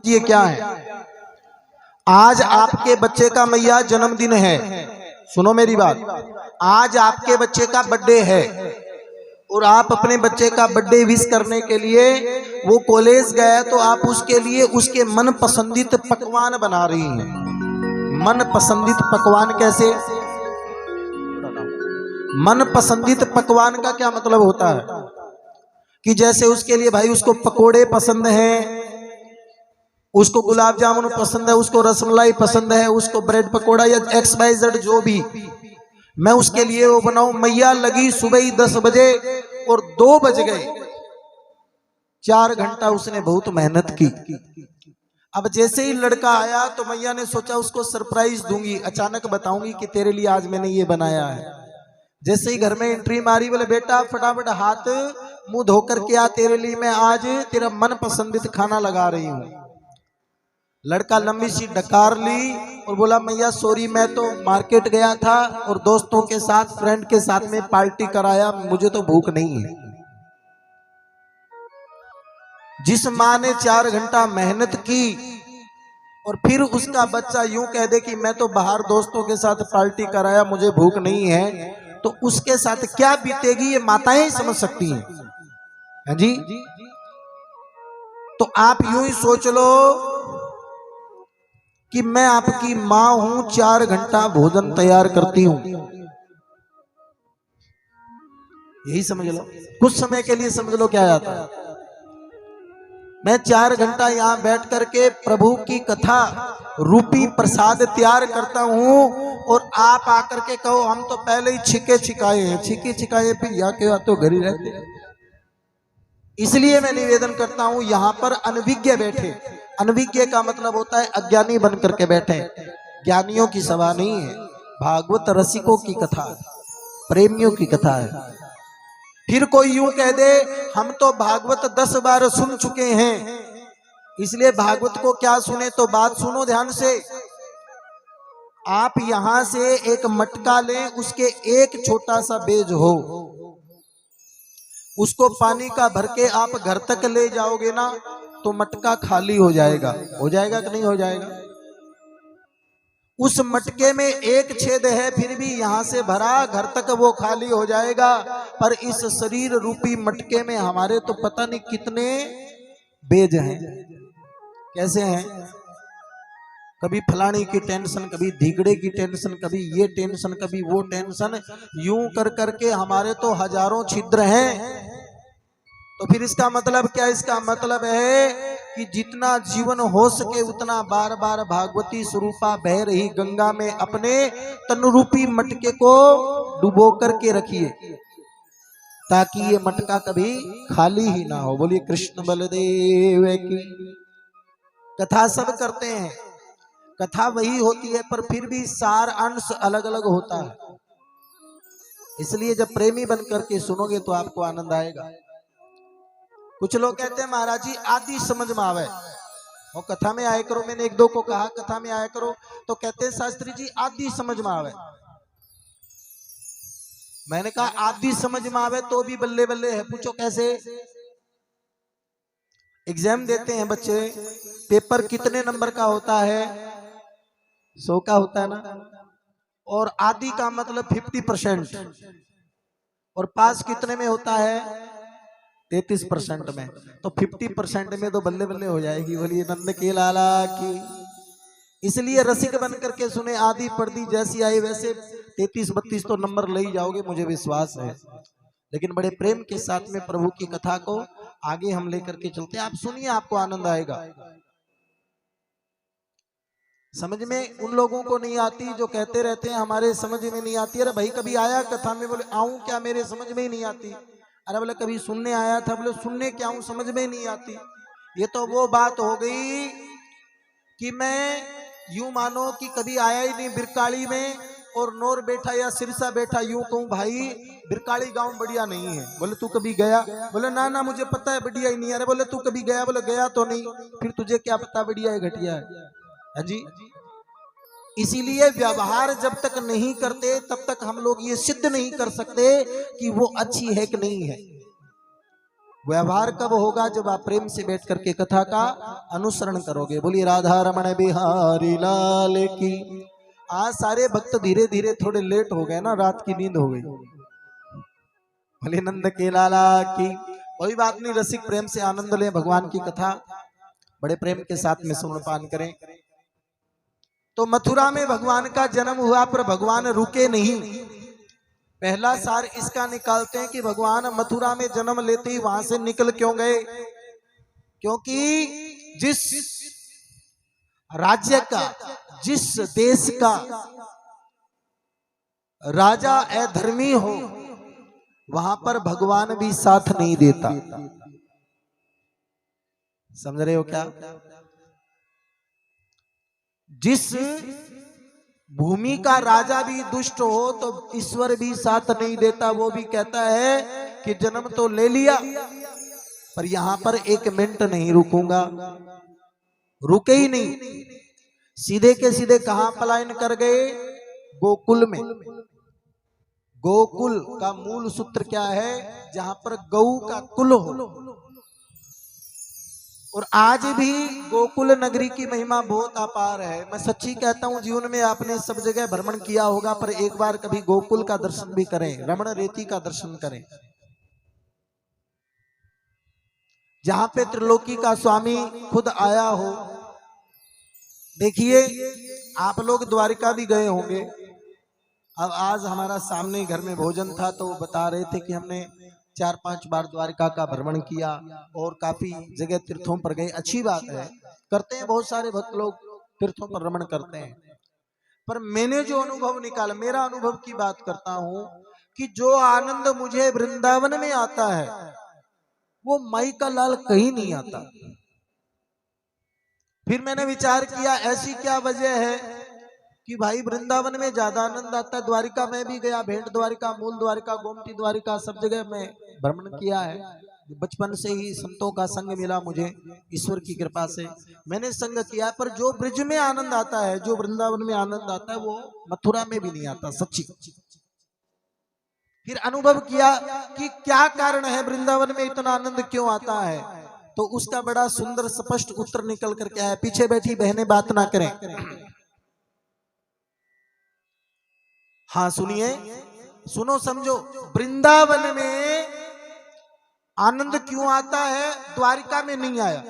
ये क्या है? आज आपके बच्चे का मैया जन्मदिन है, सुनो मेरी बात, आज आपके बच्चे का बर्थडे है और आप अपने बच्चे का बर्थडे विश करने के लिए वो कॉलेज गया तो आप उसके लिए उसके मन पसंदीत पकवान बना रही हैं। मन पसंदीत पकवान कैसे? मन पसंदीत पकवान का क्या मतलब होता है कि जैसे उसके लिए भाई उसको पकोड़े पसंद हैं, उसको गुलाब जामुन पसंद है, उसको रसमलाई पसंद है, उसको ब्रेड पकोड़ा या XYZ जो भी, मैं उसके लिए वो बनाऊं। मैया लगी सुबह ही 10 बजे और 2 बज गए, 4 घंटा उसने बहुत मेहनत की। अब जैसे ही लड़का आया तो मैया ने सोचा उसको सरप्राइज दूंगी, अचानक बताऊंगी कि तेरे लिए आज मैंने ये बनाया है। जैसे ही घर में एंट्री मारी, बोले बेटा फटाफट हाथ मुंह धोकर के आ, तेरे लिए मैं आज तेरा मन पसंदीत खाना लगा रही हूँ। लड़का लंबी सी डकार ली और बोला मैया सॉरी, मैं तो मार्केट गया था और दोस्तों के साथ फ्रेंड के साथ में पार्टी कराया, मुझे तो भूख नहीं है। जिस माँ ने 4 घंटा मेहनत की और फिर उसका बच्चा यूं कह दे कि मैं तो बाहर दोस्तों के साथ पार्टी कराया, मुझे भूख नहीं है, तो उसके साथ क्या बीतेगी ये माताएं समझ सकती हैं। है जी? तो आप यूं ही सोच लो कि मैं आपकी मां हूं, 4 घंटा भोजन तैयार करती हूं, यही समझ लो। कुछ समय के लिए समझ लो क्या जाता है। मैं 4 घंटा यहां बैठ करके प्रभु की कथा रूपी प्रसाद तैयार करता हूं और आप आकर के कहो हम तो पहले ही छिके छिकाए हैं, छिके छिकाए फिर यहाँ के तो घर ही रहते हैं। इसलिए मैं निवेदन करता हूं यहां पर अनभिज्ञ बैठे। अनभिज्ञ का मतलब होता है अज्ञानी बन करके बैठे, ज्ञानियों की सभा नहीं है। भागवत रसिकों की कथा है, प्रेमियों की कथा है। फिर कोई यूं कह दे हम तो भागवत 10 बार सुन चुके हैं, इसलिए भागवत को क्या सुने, तो बात सुनो ध्यान से। आप यहां से एक मटका लें, उसके एक छोटा सा बेज हो, उसको पानी का भर के आप घर तक ले जाओगे ना तो मटका खाली हो जाएगा। हो जाएगा कि नहीं हो जाएगा? उस मटके में एक छेद है, फिर भी यहां से भरा घर तक वो खाली हो जाएगा। पर इस शरीर रूपी मटके में हमारे तो पता नहीं कितने बेज हैं। कैसे हैं? कभी फलानी की टेंशन, कभी धीगड़े की टेंशन, कभी ये टेंशन, कभी वो टेंशन, यूं कर करके हमारे तो हजारों छिद्र हैं। तो फिर इसका मतलब क्या? इसका मतलब है कि जितना जीवन हो सके उतना बार बार भागवती स्वरूपा बह रही गंगा में अपने तनुरूपी मटके को डुबो करके रखिए, ताकि ये मटका कभी खाली ही ना हो। बोलिए कृष्ण बलदेव की। कथा सब करते हैं, कथा वही होती है, पर फिर भी सार अंश अलग अलग होता है। इसलिए जब प्रेमी बन करके सुनोगे तो आपको आनंद आएगा। कुछ लोग कहते हैं महाराज जी आदि समझ में आवे, वो कथा में आया करो। मैंने 1-2 को कहा कथा में आया करो, तो कहते हैं शास्त्री जी आदि समझ में आवे। मैंने कहा आदि समझ में आवे तो भी बल्ले बल्ले है। पूछो कैसे? एग्जाम देते हैं बच्चे, पेपर कितने नंबर का होता है? 100 का होता है ना। और आदि का मतलब 50%, और पास कितने में होता है? 33% में। तो 50% में तो बल्ले बल्ले हो जाएगी। बोलिए नंद के लाला की। इसलिए रसिक बन करके सुने, आदि पर्दी जैसी आई वैसे 33-32 तो नंबर ले ही जाओगे, मुझे विश्वास है। लेकिन बड़े प्रेम के साथ में प्रभु की कथा को आगे हम लेकर के चलते हैं। आप सुनिए, आपको आनंद आएगा। समझ में उन लोगों को नहीं आती जो कहते रहते हैं हमारे समझ में नहीं आती। अरे भाई कभी आया कथा में? बोले आऊं क्या, मेरे समझ में ही नहीं आती। अरे बोले कभी सुनने आया था? बोले सुनने क्या हूं, समझ में ही नहीं आती। ये तो वो बात हो गई कि मैं यूं मानो कि कभी आया ही नहीं बिरकाड़ी में और नौर बैठा या सिरसा बैठा, यूं कहूं भाई बिरकाड़ी गांव बढ़िया नहीं है। बोले तू कभी गया? बोले ना ना मुझे पता है बढ़िया ही नहीं है। अरे बोले तू कभी गया? बोले गया तो नहीं। फिर तुझे क्या पता बढ़िया है घटिया है जी? इसीलिए व्यवहार जब तक नहीं करते तब तक हम लोग ये सिद्ध नहीं कर सकते कि वो अच्छी है कि नहीं है। व्यवहार कब होगा? जब आप प्रेम से बैठ करके कथा का अनुसरण करोगे। बोलिए राधा रमण बिहारी लाल की। आज सारे भक्त धीरे धीरे थोड़े लेट हो गए ना, रात की नींद हो गई। बोलिए नंद के लाला की। कोई बात नहीं, रसिक प्रेम से आनंद लें, भगवान की कथा बड़े प्रेम के साथ में सुनपान करें। तो मथुरा में भगवान का जन्म हुआ, पर भगवान रुके नहीं। पहला सार इसका निकालते हैं कि भगवान मथुरा में जन्म लेते ही वहां से निकल क्यों गए? क्योंकि जिस राज्य का, जिस देश का राजा अधर्मी हो, वहां पर भगवान भी साथ नहीं देता। समझ रहे हो क्या? जिस भूमि का राजा भी दुष्ट हो तो ईश्वर भी साथ नहीं देता। वो भी कहता है कि जन्म तो ले लिया, पर यहां पर एक मिनट नहीं रुकूंगा। रुके ही नहीं, सीधे के सीधे कहां पलायन कर गए? गोकुल में। गोकुल का मूल सूत्र क्या है? जहां पर गऊ का कुल हो। और आज भी गोकुल नगरी की महिमा बहुत अपार है। मैं सच्ची कहता हूं, जीवन में आपने सब जगह भ्रमण किया होगा, पर एक बार कभी गोकुल का दर्शन भी करें, रमण रेती का दर्शन करें, जहां पे त्रिलोकी का स्वामी खुद आया हो। देखिए, आप लोग द्वारिका भी गए होंगे। अब आज हमारा सामने घर में भोजन था, तो वो बता रहे थे कि हमने 4-5 बार द्वारिका का भ्रमण किया और काफी जगह तीर्थों पर गए। अच्छी बात है, करते हैं, बहुत सारे भक्त लोग तीर्थों पर भ्रमण करते हैं। पर मैंने जो अनुभव निकाला, मेरा अनुभव की बात करता हूं, कि जो आनंद मुझे वृंदावन में आता है, वो माई का लाल कहीं नहीं आता। फिर मैंने विचार किया, ऐसी क्या वजह है कि भाई वृंदावन में ज्यादा आनंद आता है। द्वारिका में भी गया, भेंट द्वारिका, मूल द्वारिका, गोमती द्वारिका, सब जगह मैं भ्रमण किया है। बचपन से ही संतों का संग मिला मुझे, ईश्वर की कृपा से मैंने संग किया। पर जो ब्रिज में आनंद आता है, जो वृंदावन में आनंद आता है, वो मथुरा में भी नहीं आता, सच्ची। फिर अनुभव किया कि क्या कारण है, वृंदावन में इतना आनंद क्यों आता है। तो उसका बड़ा सुंदर स्पष्ट उत्तर निकल कर के आया। पीछे बैठी बहनें बात ना करें, हाँ सुनिए, सुनो समझो। वृंदावन में आनंद क्यों आता है, द्वारिका में नहीं आया।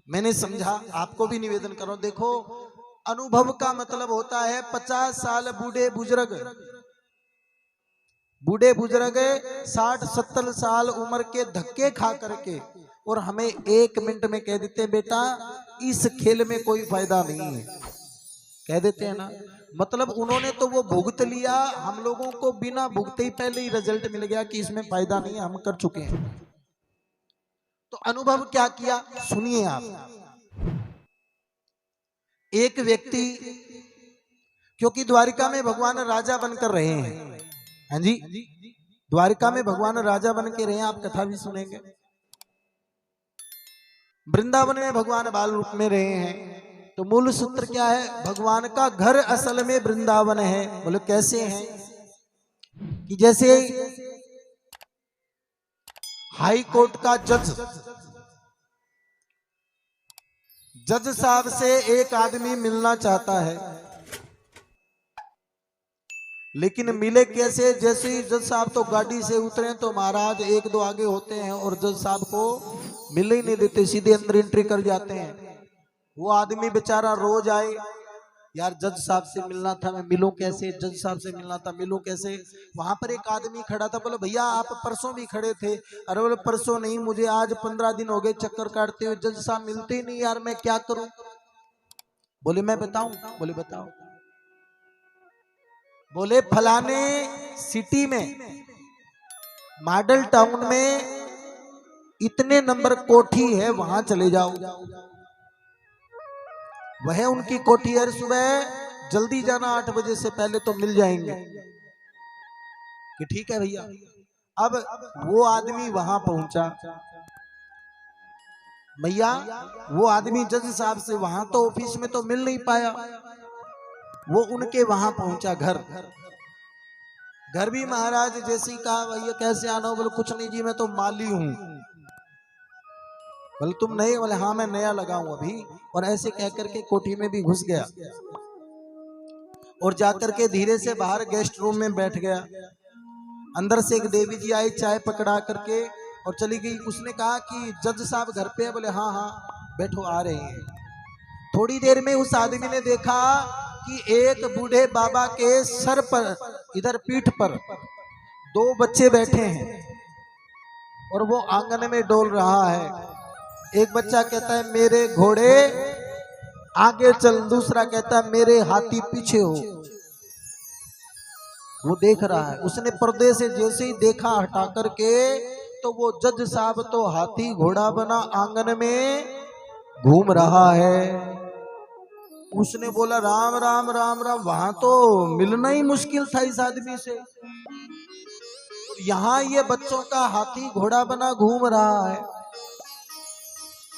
मैंने समझा, आपको भी निवेदन करो। देखो, अनुभव का मतलब होता है 50 साल बूढ़े बुजुर्ग 60-70 साल उम्र के धक्के खा करके, और हमें 1 मिनट में कह देते हैं बेटा इस खेल में कोई फायदा नहीं है, कह देते हैं ना। मतलब उन्होंने तो वो भुगत लिया, हम लोगों को बिना भुगते ही पहले ही रिजल्ट मिल गया कि इसमें फायदा नहीं है, हम कर चुके हैं। तो अनुभव क्या किया, सुनिए आप। एक व्यक्ति, क्योंकि द्वारिका में भगवान राजा बनकर रहे हैं, हाँ जी, द्वारिका में भगवान राजा बन के रहे हैं, आप कथा भी सुनेंगे। वृंदावन में भगवान बाल रूप में रहे हैं। तो मूल सूत्र क्या है, भगवान का घर असल में वृंदावन है। बोले कैसे हैं? कि जैसे हाई कोर्ट का जज साहब से एक आदमी मिलना चाहता है, लेकिन मिले कैसे? जैसे ही जज साहब तो गाड़ी से उतरे तो महाराज 1-2 आगे होते हैं और जज साहब को मिलने ही नहीं देते, सीधे अंदर एंट्री कर जाते हैं। वो आदमी बेचारा रोज आए, यार जज साहब से मिलना था, मैं मिलूं कैसे? जज साहब से मिलना था, मिलूं कैसे? वहां पर एक आदमी खड़ा था, बोले भैया आप परसों भी खड़े थे। अरे बोले परसों नहीं, मुझे आज 15 दिन हो गए चक्कर काटते हुए, जज साहब मिलते ही नहीं, यार मैं क्या करूं? बोले मैं बताऊं? बोले बताओ। बोले फलाने सिटी में, मॉडल टाउन में इतने नंबर कोठी है, वहां चले जाओ। वह उनकी कोठी है, सुबह जल्दी जाना 8 बजे से पहले, तो मिल जाएंगे। कि ठीक है भैया। अब वो आदमी वहां पहुंचा, भैया वो आदमी जज साहब से वहां तो ऑफिस में तो मिल नहीं पाया, वो उनके वहां पहुंचा घर। घर भी महाराज जैसे ही कहा भैया कैसे आना हो, बोले कुछ नहीं जी मैं तो माली हूं। बोले तुम नए? बोले हाँ मैं नया लगा हूं अभी। और ऐसे कह करके कोठी में भी घुस गया और जाकर के धीरे से बाहर गेस्ट रूम में बैठ गया। अंदर से एक देवी जी आई चाय पकड़ा करके और चली गई। उसने कहा कि जज साहब घर पे है? बोले हाँ हाँ बैठो आ रहे हैं। थोड़ी देर में उस आदमी ने देखा कि एक बूढ़े बाबा के सर पर इधर पीठ पर 2 बच्चे बैठे हैं और वो आंगन में डोल रहा है। एक बच्चा कहता है मेरे घोड़े आगे चल, दूसरा कहता है मेरे हाथी पीछे हो। वो देख रहा है। उसने पर्दे से जैसे ही देखा हटा करके तो वो जज साहब तो हाथी घोड़ा बना आंगन में घूम रहा है। उसने बोला राम राम राम राम, वहां तो मिलना ही मुश्किल था इस आदमी से, यहाँ ये बच्चों का हाथी घोड़ा बना घूम रहा है।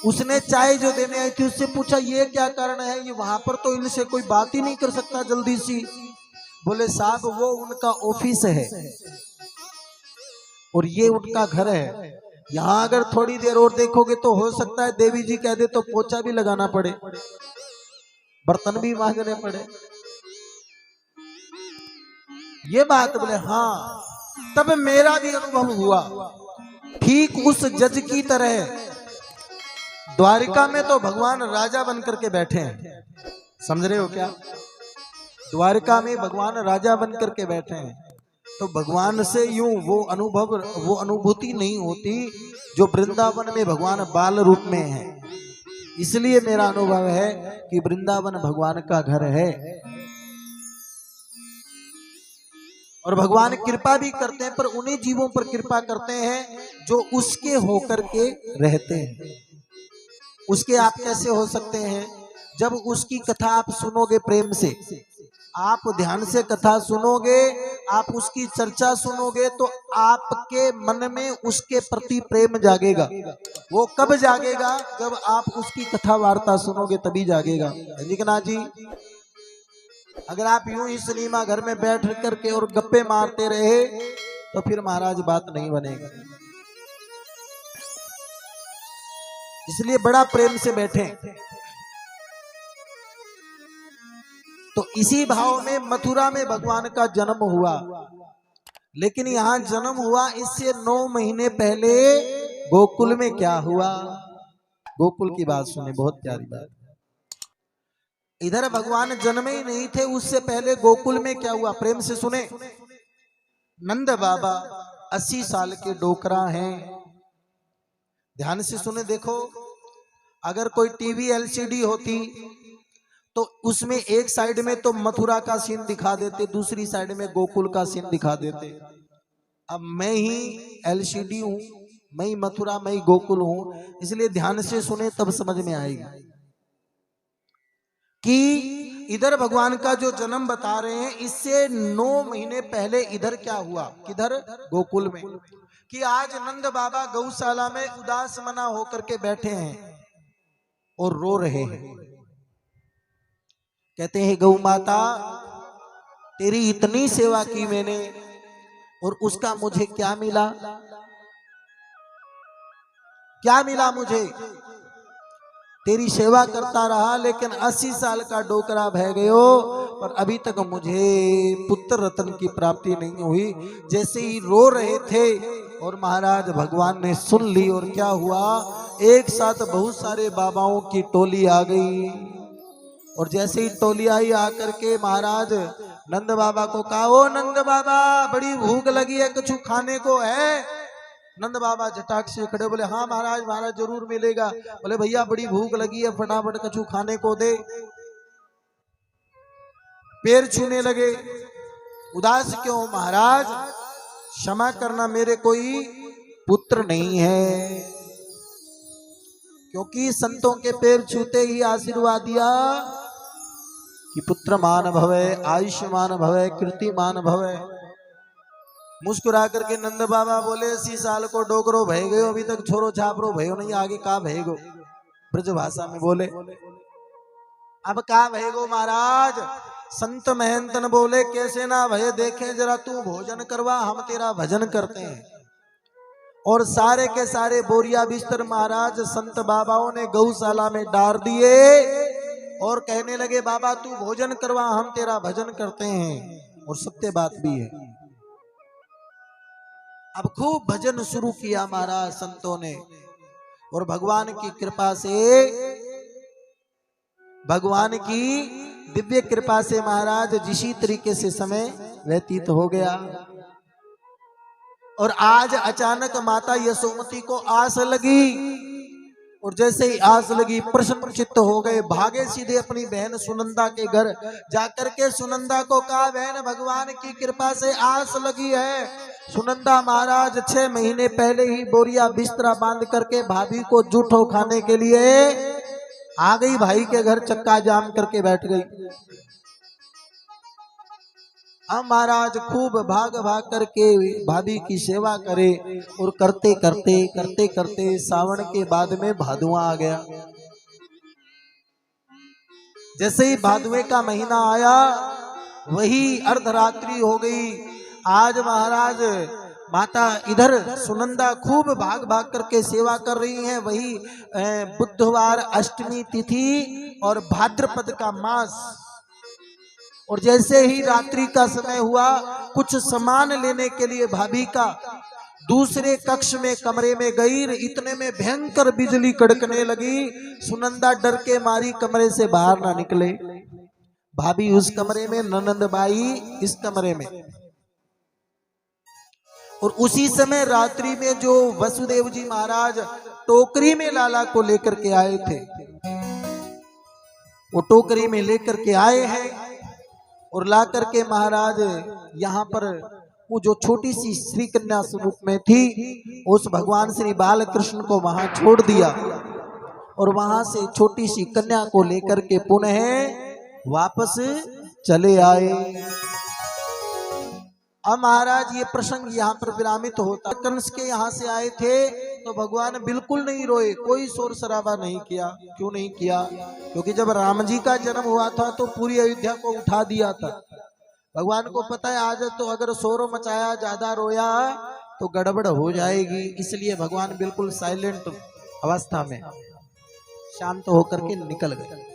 उसने चाय जो देने आई थी उससे पूछा ये क्या कारण है, ये वहां पर तो इनसे कोई बात ही नहीं कर सकता जल्दी सी। बोले साहब वो उनका ऑफिस है और ये उनका घर है। यहाँ अगर थोड़ी देर और देखोगे तो हो सकता है देवी जी कह दे तो पोछा भी लगाना पड़े, बर्तन भी मांगने पड़े। ये बात बोले हाँ। तब मेरा भी अनुभव हुआ ठीक उस जज की तरह। द्वारिका में तो भगवान राजा बन करके बैठे हैं, समझ रहे हो क्या? द्वारिका में भगवान राजा बन करके बैठे हैं, तो भगवान से यूं वो अनुभूति नहीं होती जो वृंदावन में भगवान बाल रूप में है। इसलिए मेरा अनुभव है कि वृंदावन भगवान का घर है और भगवान कृपा भी करते हैं, पर उन्हीं जीवों पर कृपा करते हैं जो उसके होकर के रहते हैं। उसके आप कैसे हो सकते हैं? जब उसकी कथा आप सुनोगे प्रेम से, आप ध्यान से कथा सुनोगे, आप उसकी चर्चा सुनोगे तो आपके मन में उसके प्रति प्रेम जागेगा। वो कब जागेगा? जब आप उसकी कथा वार्ता सुनोगे तभी जागेगा। रंजीकनाथ जी, अगर आप यूं ही सिनेमा घर में बैठ करके और गप्पे मारते रहे तो फिर महाराज बात नहीं बनेगी। इसलिए बड़ा प्रेम से बैठे। तो इसी भाव में मथुरा में भगवान का जन्म हुआ, लेकिन यहां जन्म हुआ इससे 9 महीने पहले गोकुल में क्या हुआ? गोकुल की बात सुने, बहुत प्यारी बात। इधर भगवान जन्मे ही नहीं थे, उससे पहले गोकुल में क्या हुआ? प्रेम से सुने। नंद बाबा 80 साल के डोकरा हैं। ध्यान से सुने। देखो, अगर कोई टीवी एलसीडी होती तो उसमें एक साइड में तो मथुरा का सीन दिखा देते, दूसरी साइड में गोकुल का सीन दिखा देते। अब मैं ही एलसीडी हूं, मैं ही मथुरा, मैं ही गोकुल हूं। इसलिए ध्यान से सुने तब समझ में आएगा कि इधर भगवान का जो जन्म बता रहे हैं इससे 9 महीने पहले इधर क्या हुआ? किधर? गोकुल में। कि आज नंद बाबा गौशाला में उदास मना होकर के बैठे हैं और रो रहे हैं। कहते हैं गौ माता तेरी इतनी सेवा की मैंने और उसका मुझे क्या मिला? क्या मिला मुझे? तेरी सेवा करता रहा लेकिन 80 साल का डोकरा बह गयो, पर अभी तक मुझे पुत्र रत्न की प्राप्ति नहीं हुई। जैसे ही रो रहे थे और महाराज भगवान ने सुन ली और क्या हुआ? एक साथ बहुत सारे बाबाओं की टोली आ गई और जैसे ही टोली आई आकर के महाराज नंद बाबा को कहा, ओ नंद बाबा बड़ी भूख लगी है, कुछ खाने को है? नंद बाबा झटाक से खड़े, बोले हाँ महाराज, महाराज जरूर मिलेगा। बोले भैया बड़ी भूख लगी है, फटाफट कछु खाने को दे। पैर छूने लगे। उदास क्यों? महाराज क्षमा करना, मेरे कोई पुत्र नहीं है। क्योंकि संतों के पैर छूते ही आशीर्वाद दिया कि पुत्र मान भवे, आयुष्मान भवे, कीर्तिमान भवे। मुस्कुरा करके नंद बाबा बोले 80 साल को डोकरो भय गयो, अभी तक छोरो छापरो भयो नहीं, आगे का भयगो? ब्रज भाषा में बोले अब का भयगो महाराज? संत महंतन बोले कैसे ना भय देखें जरा तू भोजन करवा, हम तेरा भजन करते हैं। और सारे के सारे बोरिया बिस्तर महाराज संत बाबाओं ने गौशाला में डाल दिए और कहने लगे बाबा तू भोजन करवा, हम तेरा भजन करते हैं। और सत्य बात भी है। अब खूब भजन शुरू किया महाराज संतों ने, और भगवान की कृपा से, भगवान की दिव्य कृपा से महाराज जिसी तरीके से समय व्यतीत हो गया। और आज अचानक माता यशोमती को आस लगी, और जैसे ही आस लगी प्रसन्न चित्त हो गए, भागे सीधे अपनी बहन सुनंदा के घर जाकर के सुनंदा को कहा बहन भगवान की कृपा से आस लगी है। सुनंदा महाराज 6 महीने पहले ही बोरिया बिस्तरा बांध करके भाभी को जूठो खाने के लिए आ गई, भाई के घर चक्का जाम करके बैठ गई। अब महाराज खूब भाग भाग करके भाभी की सेवा करे, और करते करते करते करते सावन के बाद में भादुआ आ गया। जैसे ही भादुए का महीना आया वही अर्धरात्रि हो गई। आज महाराज माता इधर सुनंदा खूब भाग भाग करके सेवा कर रही हैं, वही बुधवार अष्टमी तिथि और भाद्रपद का मास। और जैसे ही रात्रि का समय हुआ, कुछ सामान लेने के लिए भाभी का दूसरे कक्ष में कमरे में गई, इतने में भयंकर बिजली कड़कने लगी। सुनंदा डर के मारी कमरे से बाहर ना निकले। भाभी उस कमरे में, ननंद बाई इस कमरे में। और उसी समय रात्रि में जो वसुदेव जी महाराज टोकरी में लाला को लेकर के आए थे, वो टोकरी में लेकर के आए हैं, और ला करके महाराज यहाँ पर वो जो छोटी सी श्री कन्या स्वरूप में थी, उस भगवान श्री बाल कृष्ण को वहां छोड़ दिया, और वहां से छोटी सी कन्या को लेकर के पुनः वापस चले आए। अब महाराज ये प्रसंग यहाँ पर विरामित होता। कंस के यहाँ से आए थे तो भगवान बिल्कुल नहीं रोए, कोई शोर शराबा नहीं किया। क्यों नहीं किया? क्योंकि जब राम जी का जन्म हुआ था तो पूरी अयोध्या को उठा दिया था। भगवान को पता है आज तो अगर शोर मचाया, ज्यादा रोया तो गड़बड़ हो जाएगी, इसलिए भगवान बिल्कुल साइलेंट अवस्था में शांत होकर के निकल गए।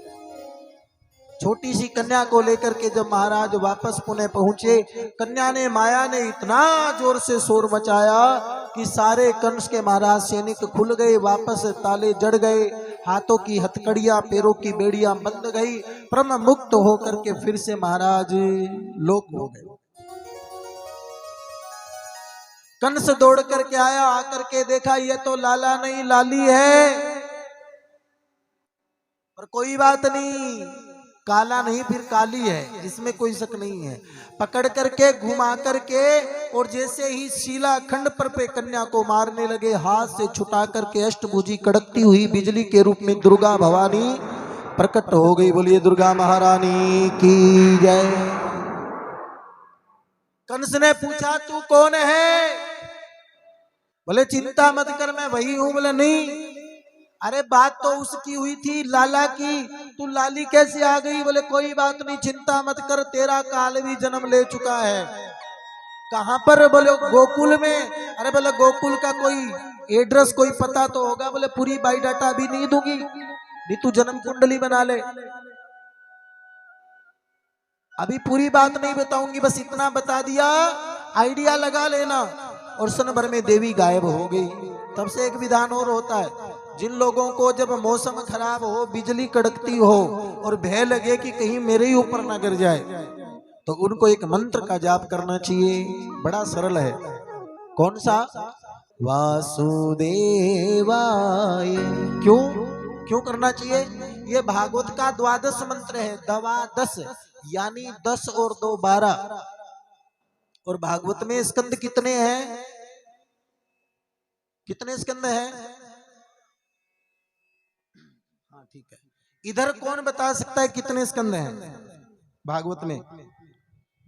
छोटी सी कन्या को लेकर के जब महाराज वापस पुणे पहुंचे, कन्या ने, माया ने इतना जोर से शोर मचाया कि सारे कंस के महाराज सैनिक खुल गए, वापस ताले जड़ गए, हाथों की हथकड़ियां, पैरों की बेड़ियां बंद गई, परम मुक्त होकर के फिर से महाराज लोक हो गए। कंस दौड़ करके आया, आकर के देखा ये तो लाला नहीं लाली है, पर कोई बात नहीं, काला नहीं फिर काली है, इसमें कोई शक नहीं है। पकड़ करके घुमा करके, और जैसे ही शीला खंड पर पे कन्या को मारने लगे, हाथ से छुटा करके अष्टभुजी कड़कती हुई बिजली के रूप में दुर्गा भवानी प्रकट हो गई। बोलिए दुर्गा महारानी की जय। कंस ने पूछा तू कौन है? बोले चिंता मत कर मैं वही हूं। बोले नहीं, अरे बात तो उसकी हुई थी लाला की, तू लाली कैसे आ गई? बोले कोई बात नहीं, चिंता मत कर, तेरा काल भी जन्म ले चुका है। कहां पर? बोले गोकुल में। अरे बोले गोकुल का कोई एड्रेस, कोई पता तो होगा? बोले पूरी बायोडाटा अभी नहीं दूंगी, नहीं तू जन्म कुंडली बना ले, अभी पूरी बात नहीं बताऊंगी, बस इतना बता दिया, आइडिया लगा लेना। और क्षण भर में देवी गायब हो गई। तब से एक विधान और होता है, जिन लोगों को जब मौसम खराब हो, बिजली कड़कती हो और भय लगे कि कहीं मेरे ही ऊपर ना गिर जाए, तो उनको एक मंत्र का जाप करना चाहिए, बड़ा सरल है। कौन सा? वासुदेवाय। क्यों क्यों करना चाहिए? ये भागवत का 12 मंत्र है, 12 यानी 10 और 2 12। और भागवत में स्कंद कितने हैं? कितने स्कंद हैं? हाँ ठीक है, इधर कौन बता सकता है कितने स्कंद हैं भागवत में?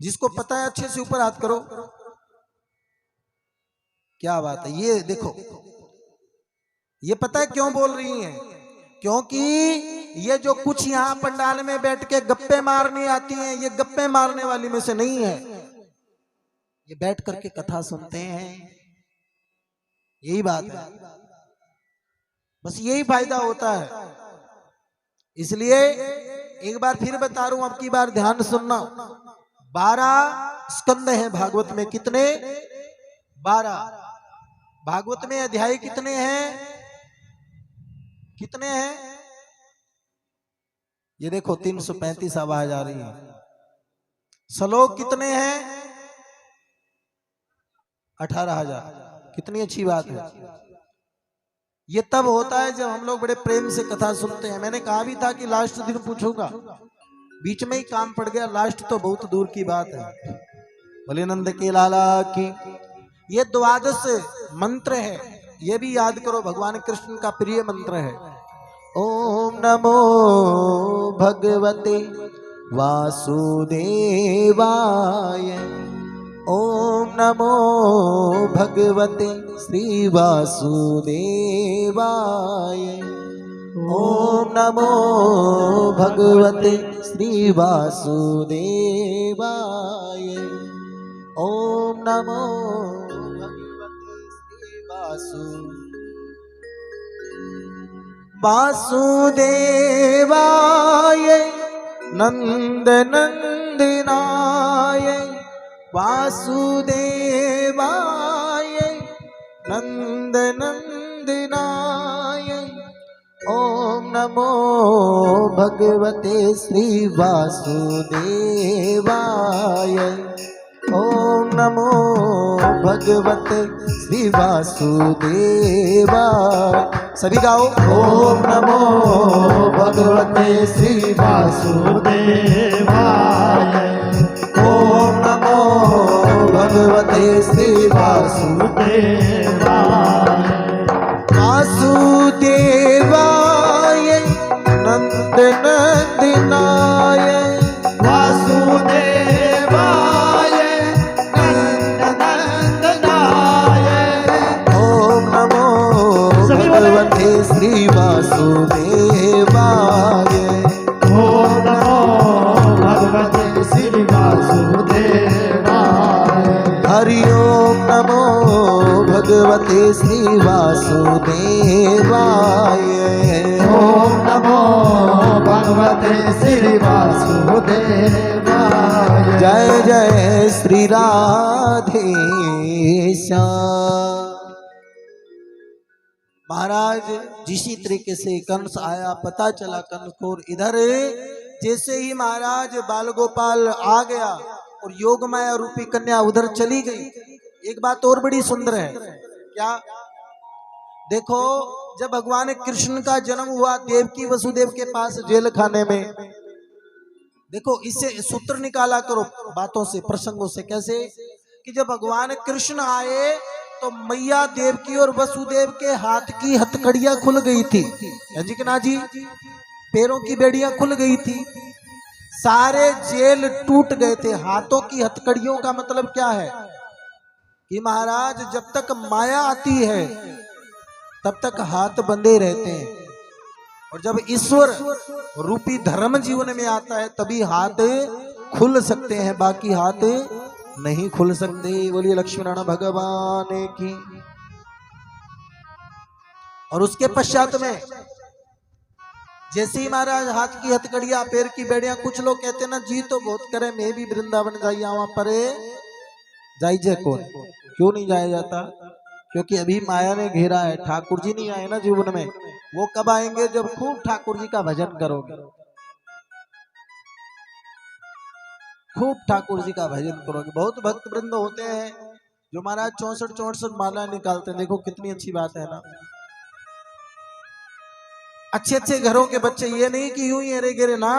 जिसको पता है अच्छे से ऊपर हाथ करो। क्या बात है। ये देखो, ये पता है क्यों बोल रही हैं? क्योंकि ये जो कुछ यहाँ पंडाल में बैठ के गप्पे मारनी आती हैं, ये गप्पे मारने वाली में से नहीं है। ये बैठ करके कथा सुनते हैं, यही बात है, बस यही फायदा होता है। इसलिए एक बार फिर बता रहा हूं, अब की बार ध्यान सुनना। 12 स्कंद हैं भागवत में। कितने? 12। भागवत में अध्याय कितने हैं? कितने हैं? ये देखो 335 आवाज आ रही है। श्लोक कितने हैं? 18,000। कितनी अच्छी बात है। ये तब होता है जब हम लोग बड़े प्रेम से कथा सुनते हैं। मैंने कहा भी था कि लास्ट दिन पूछूंगा, बीच में ही काम पड़ गया, लास्ट तो बहुत दूर की बात है। भले नंद के लाला की। ये 12 मंत्र है, ये भी याद करो, भगवान कृष्ण का प्रिय मंत्र है। ओम नमो भगवते वासुदेवाय। ओम नमो भगवते श्री वासुदेवाय। ओम नमो भगवते श्री वासुदेवाय। ओम नमो भगवते श्री वासुदेवाय नंदनंदनाय। वासुदेवाय नंदनंदनाय। ओम नमो भगवते श्री वासुदेवाय। ओम नमो भगवते श्री वासुदेवाय। सभी गाओ। ओम नमो भगवते श्री वासुदेवाय। ओम नमो भगवते श्री वासुदेवाय। वासुदेवाय नंदनंदनाय। वासुदेवाय नंदनंदनाय। ओम नमो भगवते श्री वासुदेवाय। ओम नमो भगवते श्री वासुदेवाय। हरि ओम नमो भगवते श्री वासुदेवाय। ओम नमो भगवते श्री वासुदेवाय। जय जय श्री राधेश्याम। महाराज जिसी तरीके से कंस आया, पता चला कंस को, इधर जैसे ही महाराज बाल गोपाल आ गया और योग माया रूपी कन्या उधर चली गई। एक बात और बड़ी सुंदर है। क्या? देखो, जब भगवान कृष्ण का जन्म हुआ देवकी वसुदेव के पास जेल खाने में, देखो इससे सूत्र निकाला करो बातों से, प्रसंगों से। कैसे? कि जब भगवान कृष्ण आए तो मैया देवकी और वसुदेव के हाथ की हथकड़ियां खुल गई थी। जी कि ना जी? पैरों की बेड़ियां खुल गई थी, सारे जेल टूट गए थे। हाथों की हथकड़ियों का मतलब क्या है? कि महाराज जब तक माया आती है तब तक हाथ बंधे रहते हैं, और जब ईश्वर रूपी धर्म जीवन में आता है तभी हाथ खुल सकते हैं, बाकी हाथ नहीं खुल सकते। बोलिए लक्ष्मीनारायण भगवान की। और उसके पश्चात में जैसे ही महाराज हाथ की हथकड़ियां, पैर की बेड़ियां, कुछ लोग कहते ना जी तो बहुत करे, मैं भी वृंदावन जाइए, वहां पर जाइए। कौन? क्यों नहीं जाया जाता? क्योंकि अभी माया ने घेरा है। ठाकुर जी नहीं आए ना जीवन में। वो कब आएंगे? जब खूब ठाकुर जी का भजन करोगे, खूब ठाकुर जी का भजन करोगे। बहुत भक्त वृंद होते हैं जो महाराज 64 माला निकालते हैं। देखो कितनी अच्छी बात है ना। अच्छे अच्छे घरों के बच्चे, ये नहीं कि यूं ही अरे गिरे ना,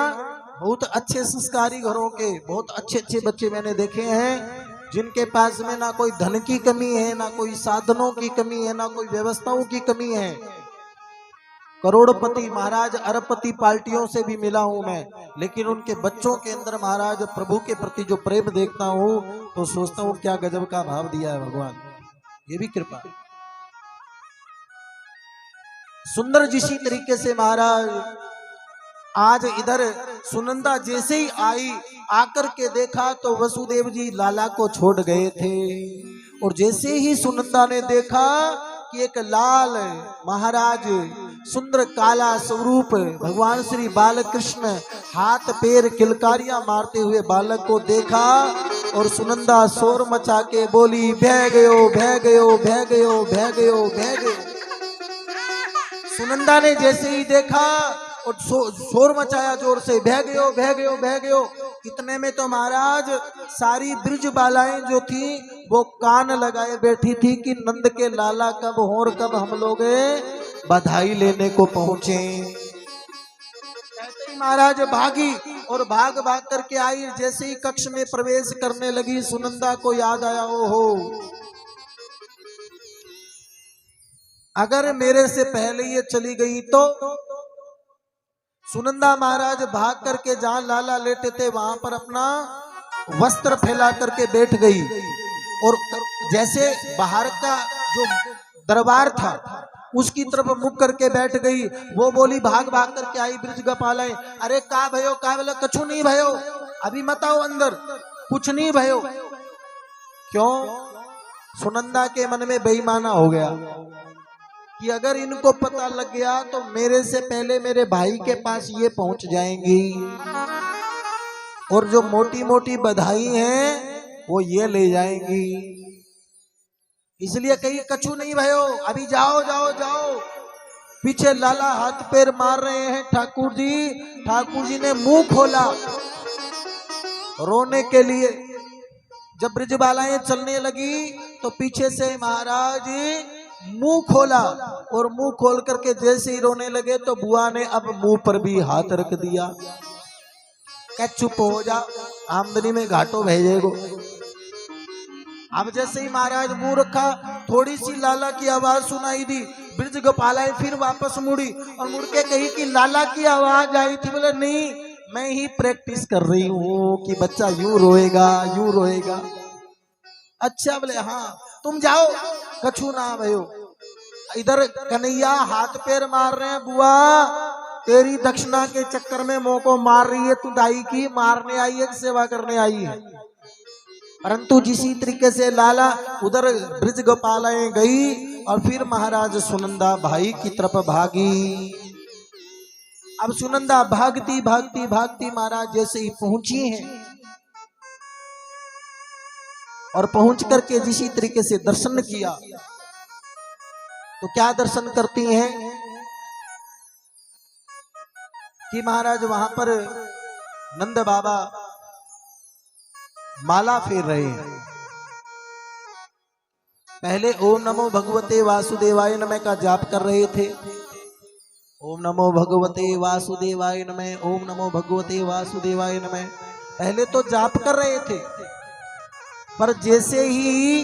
बहुत अच्छे संस्कारी घरों के बहुत अच्छे अच्छे बच्चे मैंने देखे हैं, जिनके पास में ना कोई धन की कमी है, ना कोई साधनों की कमी है, ना कोई व्यवस्थाओं की कमी है। करोड़पति महाराज अरबपति पार्टियों से भी मिला हूं मैं, लेकिन उनके बच्चों के अंदर महाराज प्रभु के प्रति जो प्रेम देखता हूं तो सोचता हूं क्या गजब का भाव दिया है भगवान। ये भी कृपा। सुंदर जिसी तरीके से महाराज आज इधर सुनंदा जैसे ही आई, आकर के देखा तो वसुदेव जी लाला को छोड़ गए थे। और जैसे ही सुनंदा ने देखा कि एक लाल महाराज सुंदर काला स्वरूप भगवान श्री बालकृष्ण हाथ पैर किलकारियां मारते हुए बालक को देखा, और सुनंदा शोर मचा के बोली, बह गयो बह गयो बह गयो बह गयो बह गयो। सुनंदा ने जैसे ही देखा और शोर मचाया जोर से, बह गयो बह गयो बह गयो। इतने में तो महाराज सारी ब्रिज बालाएं जो थी वो कान लगाए बैठी थी कि नंद के लाला कब हो और कब हम लोग बधाई लेने को पहुंचे। कहते ही महाराज भागी और भाग भाग करके आई। जैसे ही कक्ष में प्रवेश करने लगी, सुनंदा को याद आया, ओहो अगर मेरे से पहले ये चली गई तो। सुनंदा महाराज भाग करके जहां लाला लेटे थे वहां पर अपना वस्त्र फैला करके बैठ गई, और जैसे बाहर का जो दरबार था उसकी तरफ मुख करके बैठ गई। वो बोली, भाग भाग करके आई ब्रिज गोपाल, अरे का भयो का बोला, कछु नहीं भयो, अभी मत आओ अंदर, कुछ नहीं भयो। क्यों? सुनंदा के मन में बेईमाना हो गया कि अगर इनको पता लग गया तो मेरे से पहले मेरे भाई के पास ये पहुंच जाएंगी, और जो मोटी मोटी बधाई है वो ये ले जाएंगी। इसलिए कहीं कछु नहीं भयो, अभी जाओ जाओ जाओ। पीछे लाला हाथ पैर मार रहे हैं। ठाकुर जी ने मुंह खोला रोने के लिए। जब ब्रिजबालाएं चलने लगी तो पीछे से महाराज मुंह खोला, और मुंह खोल करके जैसे ही रोने लगे तो बुआ ने अब मुंह पर भी हाथ रख दिया। क्या चुप हो जा, आमदनी में घाटो भेजेगो। अब जैसे ही महाराज मुंह रखा, थोड़ी सी लाला की आवाज सुनाई दी। ब्रिज गोपालाई फिर वापस मुड़ी और मुड़ के कही कि लाला की आवाज आई थी। बोले नहीं, मैं ही प्रैक्टिस कर रही हूँ कि बच्चा यूं रोएगा यूं रोएगा। अच्छा, बोले हाँ तुम जाओ, कछु ना भयो। इधर कन्हैया हाथ पैर मार रहे हैं, बुआ तेरी दक्षिणा के चक्कर में मोको मार रही है, तू दाई की मारने आई है कि सेवा करने आई है। परंतु जिसी तरीके से लाला उधर ब्रिज गोपालाएं गई और फिर महाराज सुनंदा भाई की तरफ भागी। अब सुनंदा भागती भागती भागती महाराज जैसे ही पहुंची हैं, और पहुंच करके जिसी तरीके से दर्शन किया तो क्या दर्शन करती हैं कि महाराज वहां पर नंद बाबा माला फेर रहे हैं। पहले ओम नमो भगवते वासुदेवाय नमः का जाप कर रहे थे। ओम नमो भगवते वासुदेवाय नमः, ओम नमो भगवते वासुदेवाय नमः, पहले तो जाप कर रहे थे। पर जैसे ही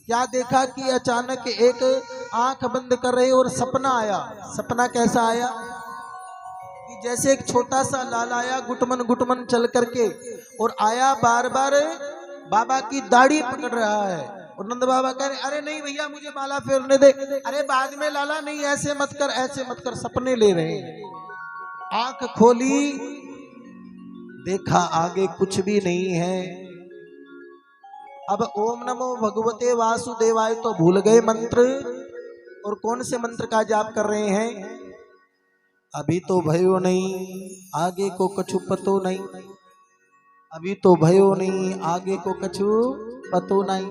क्या देखा कि अचानक एक आंख बंद कर रहे और सपना आया। सपना कैसा आया कि जैसे एक छोटा सा लाल आया गुटमन गुटमन चल करके, और आया बार बार बाबा की दाढ़ी पकड़ रहा है। और नंद बाबा कह रहे, अरे नहीं भैया मुझे माला फेरने दे। अरे बाद में लाला, नहीं ऐसे मत कर ऐसे मत कर। सपने ले रहे हैं। आंख खोली, देखा आगे कुछ भी नहीं है। अब ओम नमो भगवते वासुदेवाय तो भूल गए मंत्र, और कौन से मंत्र का जाप कर रहे हैं? अभी तो भयो नहीं, आगे को कछु पतो नहीं। अभी तो भयो नहीं, आगे को कछु पतो नहीं।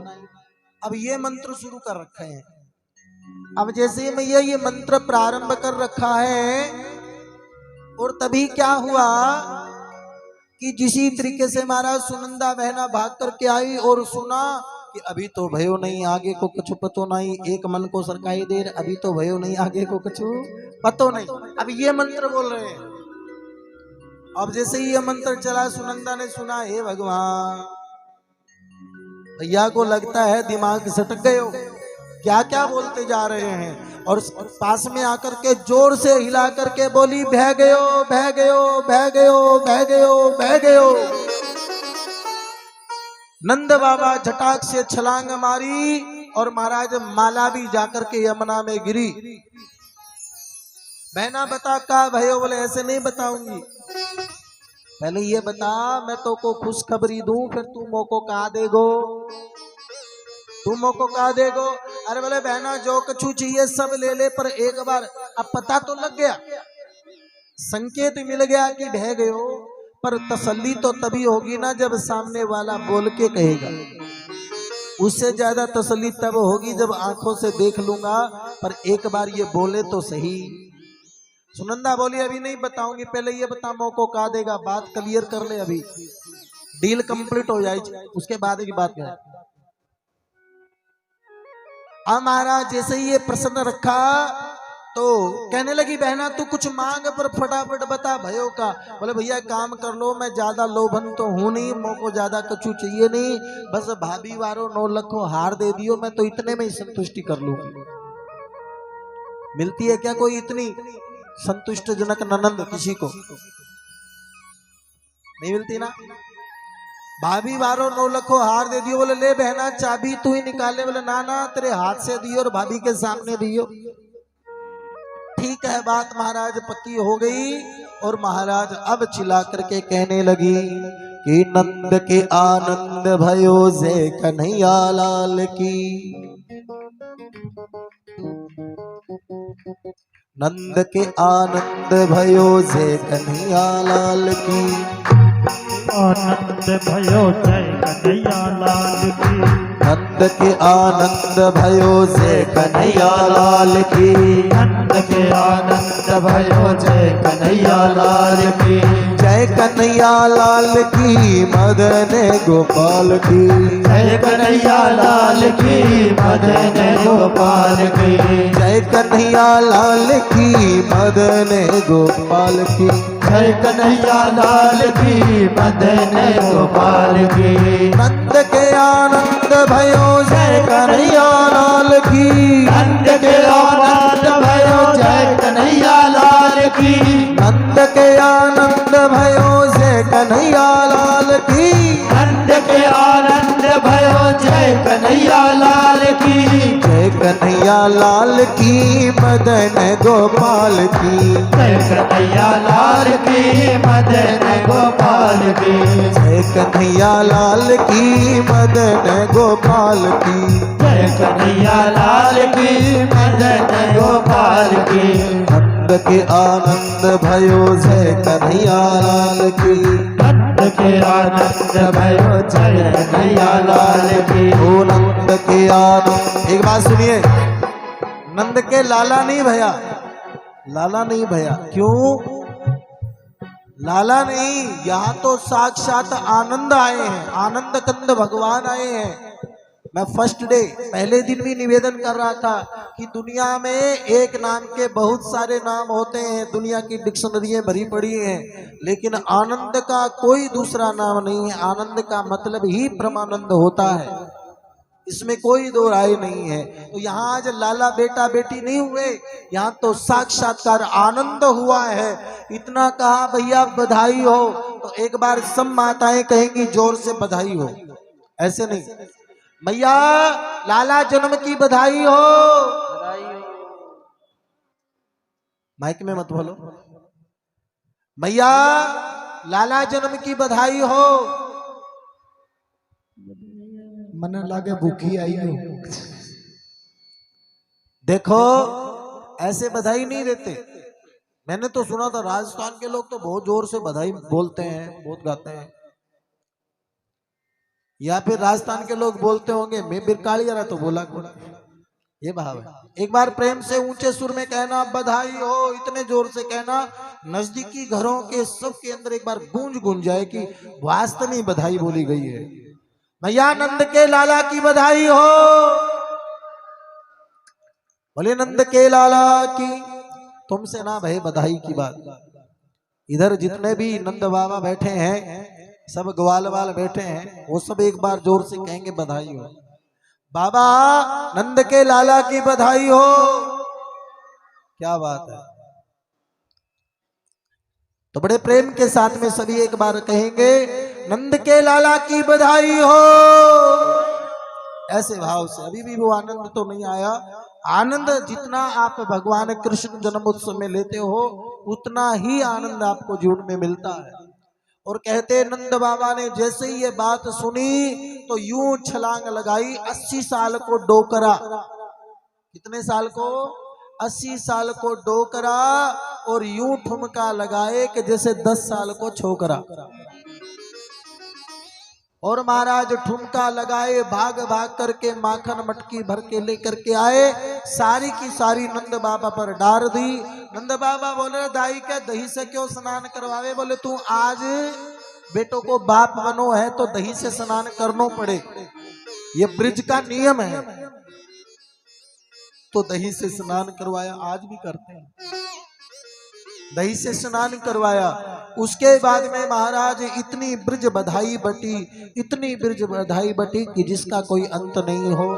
अब ये मंत्र शुरू कर रखे हैं। अब जैसे मैं ये मंत्र प्रारंभ कर रखा है, और तभी क्या हुआ कि जिसी तरीके से महाराज सुनंदा बहना भाग करके आई और सुना कि अभी तो भयो नहीं, आगे को कुछ पतो नहीं। एक मन को सरकाई दे, अभी तो भयो नहीं, आगे को कुछ पतो नहीं। अब ये मंत्र बोल रहे हैं। अब जैसे ही ये मंत्र चला, सुनंदा ने सुना, हे भगवान, भैया को लगता है दिमाग सटक गए हो, क्या क्या बोलते जा रहे हैं। और पास में आकर के जोर से हिला करके बोली, बह गयो बह गयो बह गयो बह गयो बह गयो। नंद बाबा झटाक से छलांग मारी और महाराज माला भी जाकर के यमुना में गिरी। बहना बता का भयो, बोले ऐसे नहीं बताऊंगी, पहले ये बता मैं तो को खुशखबरी दूं, फिर तू मोको कहा देगो, तू मोको कहा देगो। अरे बोले बहना जो कछु चाहिए सब ले ले, पर एक बार अब पता तो लग गया, संकेत मिल गया कि ढह गए हो, पर तसल्ली तो तभी होगी ना जब सामने वाला बोल के कहेगा, उससे ज्यादा तसल्ली तब होगी जब आंखों से देख लूंगा, पर एक बार ये बोले तो सही। सुनंदा बोली अभी नहीं बताऊंगी, पहले ये बता मोको कहा देगा, बात क्लियर कर ले, अभी डील कंप्लीट हो जाए उसके बाद की बात है। अब महाराज जैसे ही ये प्रश्न रखा तो कहने लगी बहना तू कुछ मांग पर फटाफट बता भयो का। बोले भैया काम कर लो, मैं ज्यादा लोभन तो हूं नहीं, मोको ज्यादा कछु चाहिए नहीं, बस भाभी वारो 9 लाख हार दे दियो, मैं तो इतने में ही संतुष्टि कर लूंगी। मिलती है क्या कोई इतनी संतुष्ट जनक ननंद किसी को? नहीं मिलती ना। भाभी वारो 9 लाख हार दे दियो, बोले ले बहना चाबी तू ही निकाले, बोले ना ना तेरे हाथ से दियो और भाभी के सामने दियो। ठीक है बात महाराज पक्की हो गई, और महाराज अब चिल्ला करके कहने लगी कि नंद के आनंद भयो से कन्हैया लाल की, नंद के आनंद भयो से कन्हैया लाल की, आनंद भयो जय कन्हैया लाल की, नंद के आनंद भयो से कन्हैया लाल की, नंद के आनंद भयो जय कन्हैया लाल की, जय कन्हैया लाल की मदन गोपाल की, जय कन्हैया लाल की मदन गोपाल की, जय कन्हैया लाल की मदन गोपाल की, जय कन्हैया लाल की मदन गोपाल की, नंद के आनंद भयो जय कन्हैया लाल की, नंद के आनंद भयो जय कन्हैया लाल की, नंद के आनंद भयो जय कन्हैया लाल की, नंद के आनंद भयो जय कन्हैया लाल की, जय कन्हैया लाल की मदन गोपाल की, जय कन्हैया लाल की मदन गोपाल की, जय कन्हैया लाल की मदन गोपाल की, जय कन्हैया लाल की मदन गोपाल की, नंद के आनंद भयो जय कन्हैया लाल की, नंद के आनंद भयो जय कन्हैया लाल की, ओ नंद के आनंद। एक बात सुनिए, नंद के लाला नहीं भैया, लाला नहीं भैया, क्यों लाला नहीं, यहाँ तो साक्षात आनंद आए हैं, आनंद कंद भगवान आए हैं। मैं फर्स्ट डे पहले दिन भी निवेदन कर रहा था कि दुनिया में एक नाम के बहुत सारे नाम होते हैं, दुनिया की डिक्शनरी भरी पड़ी हैं, लेकिन आनंद का कोई दूसरा नाम नहीं है। आनंद का मतलब ही ब्रह्मानंद होता है, इसमें कोई दो राय नहीं है। तो यहाँ आज लाला बेटा बेटी नहीं हुए, यहाँ तो साक्षात्कार आनंद हुआ है। इतना कहा भैया बधाई हो, तो एक बार सब माताएं कहेंगी जोर से बधाई हो, ऐसे नहीं भैया लाला जन्म की बधाई हो, माइक में मत बोलो, भैया लाला जन्म की बधाई हो, मन लागे भूखी आई हो। देखो ऐसे बधाई नहीं देते, मैंने तो सुना था राजस्थान के लोग तो बहुत जोर से बधाई बोलते हैं, बहुत गाते हैं, या फिर राजस्थान के लोग बोलते होंगे मैं बिरकाली रहा तो बोला कौन, ये भाव है। एक बार प्रेम से ऊंचे सुर में कहना बधाई हो, इतने जोर से कहना नजदीकी घरों के सबके अंदर एक बार गूंज गूंज जाए कि वास्तव में बधाई बोली गई है। भैया नंद के लाला की बधाई हो, बोले नंद के लाला की। तुमसे ना भाई बधाई की बात, इधर जितने भी नंद बाबा बैठे हैं, सब ग्वाल वाल बैठे हैं, वो सब एक बार जोर से कहेंगे बधाई हो। बाबा नंद के लाला की बधाई हो, क्या बात है। तो बड़े प्रेम के साथ में सभी एक बार कहेंगे नंद के लाला की बधाई हो। ऐसे भाव से। अभी भी वो आनंद तो नहीं आया। आनंद जितना आप भगवान कृष्ण जन्मोत्सव में लेते हो उतना ही आनंद आपको जीवन में मिलता है। और कहते नंद बाबा ने जैसे ही ये बात सुनी तो यूं छलांग लगाई, 80 साल को डोकरा। कितने साल को? 80 साल को डोकरा, और यूं ठुमका लगाए कि जैसे 10 साल को छोकरा। और महाराज ठुमका लगाए, भाग भाग करके माखन मटकी भर के लेकर के आए, सारी की सारी नंद बाबा पर डाल दी। नंद बाबा बोले दाई क्या दही से क्यों स्नान करवावे? बोले तू आज बेटों को बाप बनो है तो दही से स्नान करनो पड़े, ये ब्रिज का नियम है। तो दही से स्नान करवाया, आज भी करते हैं, दही से स्नान करवाया। उसके बाद में महाराज इतनी ब्रिज बधाई बटी, इतनी ब्रिज बधाई बटी कि जिसका कोई अंत नहीं हो।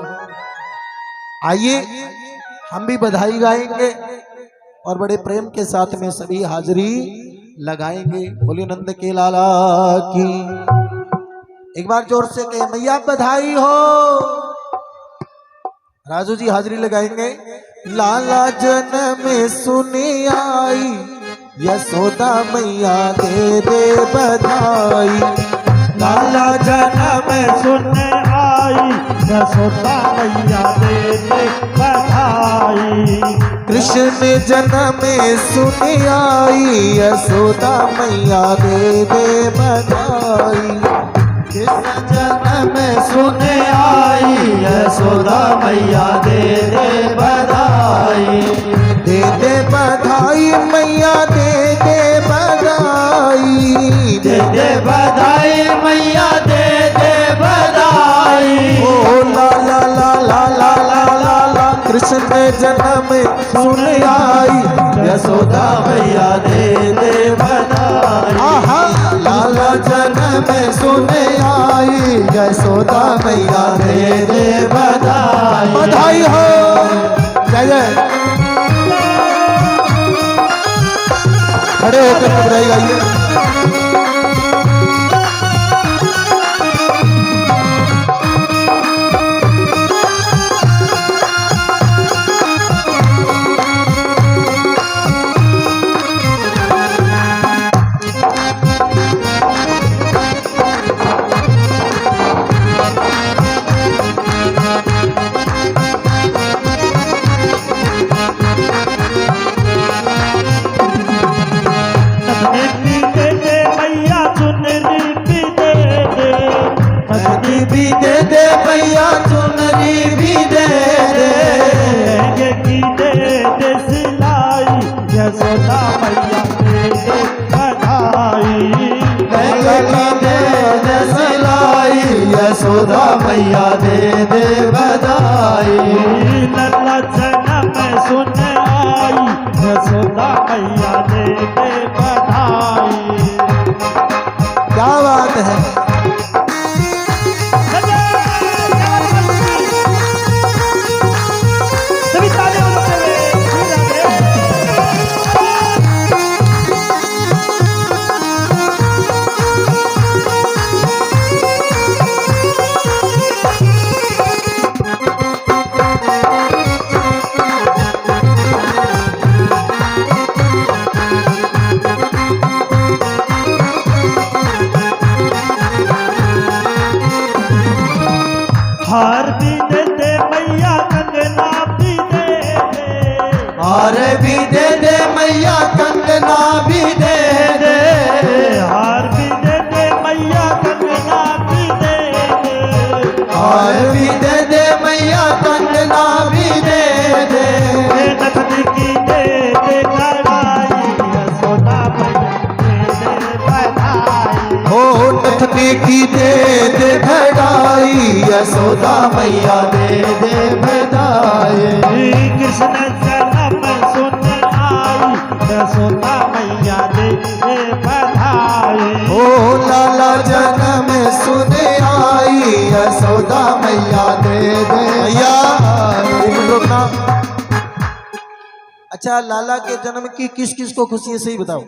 आइए हम भी बधाई गाएंगे और बड़े प्रेम के साथ में सभी हाजिरी लगाएंगे। बोलिए नंद के लाला की। एक बार जोर से कहे मैया बधाई हो। राजू जी हाजिरी लगाएंगे। लाला जन्म सुनी आई, यशोदा मैया दे दे बधाई। लाला जन्म सुन आई, यशोदा मैया दे दे बधाई। कृष्ण जन्म सुन आई, यशोदा मैया दे दे बधाई। कृष्ण जन्म सुन आई, यशोदा मैया दे दे बधाई। दे दे बधाई मैया दे दे बधाई। दे दे बधाई मैया दे दे बधाई। ओ ला ला ला ला ला ला ला ला। कृष्ण जन्म सुन आई, यशोदा मैया दे दे बधाई। आहा लाला जन्म सुन आई, यशोदा मैया दे दे बधाई। बधाई हो। जय जय। खड़े होकर बधाई गाइए। भी दे दे मैया चुनरी भी दे दे। लहंगे की दे दे सिलाई, यशोदा मैया दे दे बधाई। लहंगे की दे दे सिलाई, यशोदा मैया दे दे बधाई। लल्ला जन्म सुन आई, यशोदा मैया दे दे बधाई। क्या बात है। हार भी दे दे मैया कंगना भी दे दे। हार भी दे दे मैया कंगना भी दे दे। हार भी दे दे मैया कंगना भी दे दे। हार भी दे दे मैया कंगना भी दे दे। नथनी की दे दे कढ़ाई, यशोदा मैया दे दे बधाई। हो नथनी की दे दे बधाई, यशोदा मैया दे दे बधाई। कृष्ण जन्म सुन आई, यशोदा मैया दे दे बधाई। ओ लाला जन्म सुन आई, यशोदा मैया दे दे। भैया एक मिनट रुकना। अच्छा लाला के जन्म की किस किस को खुशी है सही बताओ।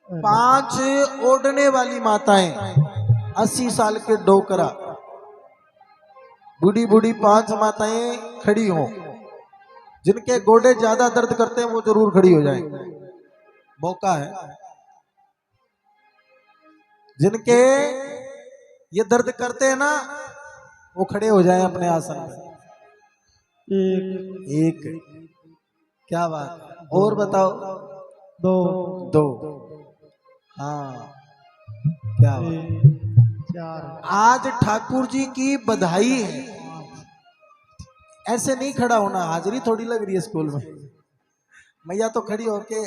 5 ओढ़ने वाली माताएं, 80 साल के डोकरा, बूढ़ी बूढ़ी 5 माताएं खड़ी हों, जिनके गोडे ज्यादा दर्द करते हैं वो जरूर खड़ी हो जाएं, मौका है। जिनके ये दर्द करते हैं ना वो खड़े हो जाएं अपने आसन पे। एक क्या बात, और बताओ। दो हाँ क्या बात। आज ठाकुर जी की बधाई है। ऐसे नहीं खड़ा होना, हाजिरी थोड़ी लग रही है स्कूल में। मैया तो खड़ी होके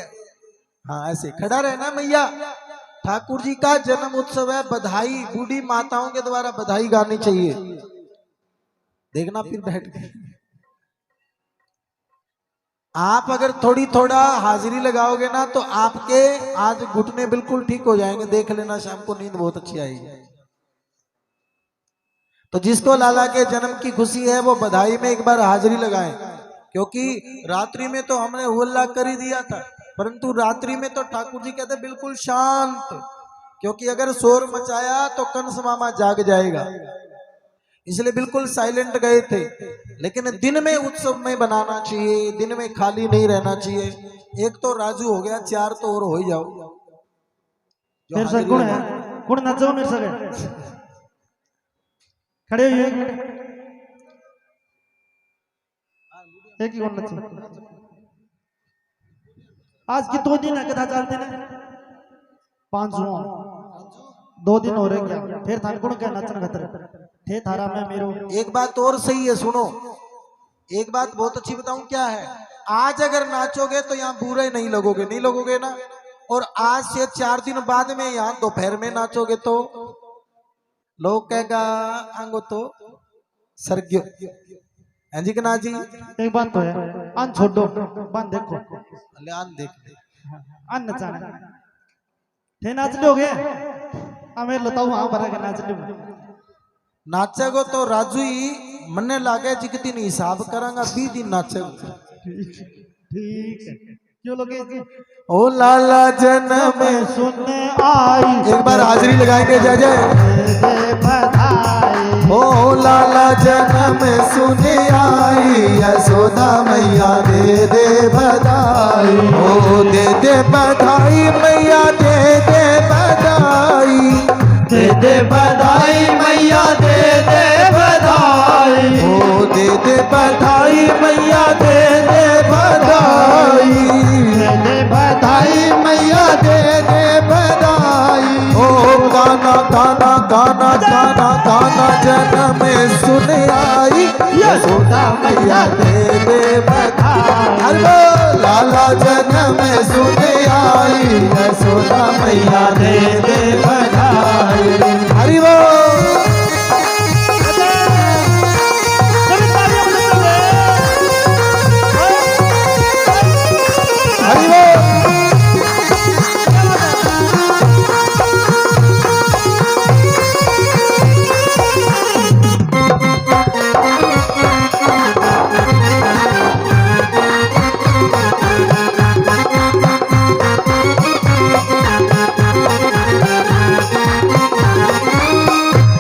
हाँ ऐसे खड़ा रहना। मैया ठाकुर जी का जन्म उत्सव है, बधाई बूढ़ी माताओं के द्वारा बधाई गानी चाहिए। देखना फिर बैठ के आप अगर थोड़ा हाजिरी लगाओगे ना तो आपके आज घुटने बिल्कुल ठीक हो जाएंगे। देख लेना शाम को नींद बहुत अच्छी आएगी। तो जिसको लाला के जन्म की खुशी है वो बधाई में एक बार हाजिरी लगाएं, क्योंकि रात्रि में तो हमने हुल्ला कर ही दिया था, परंतु रात्रि में तो ठाकुर जी कहते बिल्कुल शांत, क्योंकि अगर शोर मचाया तो कंस मामा जाग जाएगा, इसलिए बिल्कुल साइलेंट गए थे। लेकिन दिन में उत्सव में बनाना चाहिए, दिन में खाली नहीं रहना चाहिए। एक तो राजू हो गया, 4 तो और हो ही जाओ। मेरे से कौन है, कौन नाचो मेरे से खड़े हुए एक ही कौन नचो। आज की 2 दिन है कथा चलते ना 5 2 दिन हो रहे क्या, फिर थान कौन क्या नचन खतरे थे थारा में मेरो। एक बात और सही है, सुनो एक बात बहुत अच्छी बताऊं क्या है। आज अगर नाचोगे तो यहाँ बुरे नहीं लगोगे, नहीं लगोगे ना। और आज से 4 दिन बाद में यहाँ दोपहर में नाचोगे तो लोग कहेगा आंगो तो सरग्यो जी के ना जी। एक बात तो है, अन छोड़ो बन देखो अले अन देख अन नचाना थे नाच लोगे हमें बताओ। हाँ भरा के नाच लो नाचेगो तो राजू ही मन्ने लागे जी के दिन हिसाब करांगा 20 दिन नाचेगो। ठीक है क्यों लोगे जी। ओ लाला जन्म सुनने आई एक बार हाजिरी लगाएंगे जय जय बधाई। ओ लाला जन्म सुने आई यशोदा मैया दे दे बधाई। ओ दे बधाई मैया दे बधाई, दे बधाई मैया दे बधाई। ओ दे बधाई मैया दे बधाई, दे बधाई मैया दे बधाई। ओ गाना गाना गाना गाना गाना जन्म सुन आई यशोदा मैया दे बधाई। अरे लाला जन्म सुन आई यशोदा मैया दे बधाई। हरि वो हरि वो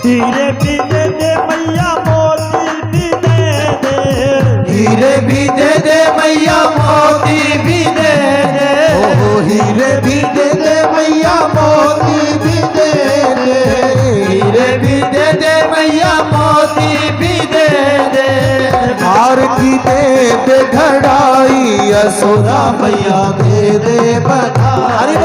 हीरे भी दे दे मैया मोती भी दे दे। हीरे भी दे मैया मोती भी दे दे। ओ हीरे भी दे मैया मोती भी दे दे। हीरे भी दे मैया मोती भी दे दे। हार की दे घड़ाई यशोदा मैया दे बधाई।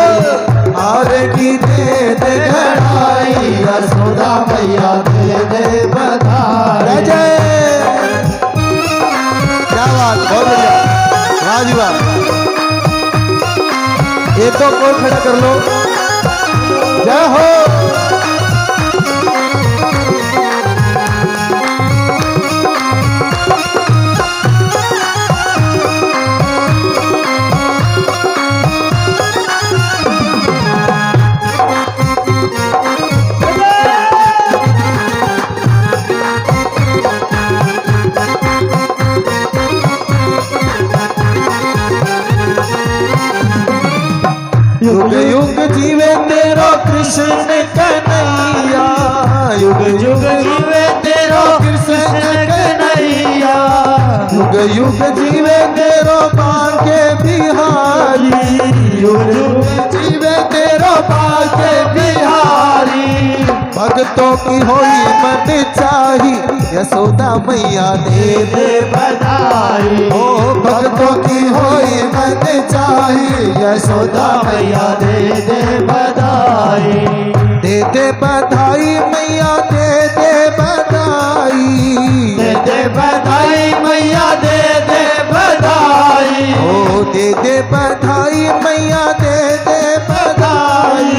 हार की दे घड़ाई यशोदा मैया दे बधाई। जय क्या बात, बहुत बढ़िया वाह वाह। एक तो कोई खड़ा कर लो, जय हो। युग युग जीवे तेरो कृष्ण कन्हैया, युग युग जीवे तेरो कृष्ण युग जीवे तेरो बाके बिहारी, युग युग जीवे तेरो बाके बिहारी। भक्तों की होई मन चाही, यशोदा मैया दे दे बधाई। ओ भक्तों की होई मन चाही, यशोदा मैया दे दे बधाई। दे दे बधाई मैया दे दे बधाई, दे दे बधाई मैया दे दे बधाई। ओ दे दे बधाई मैया दे दे बधाई,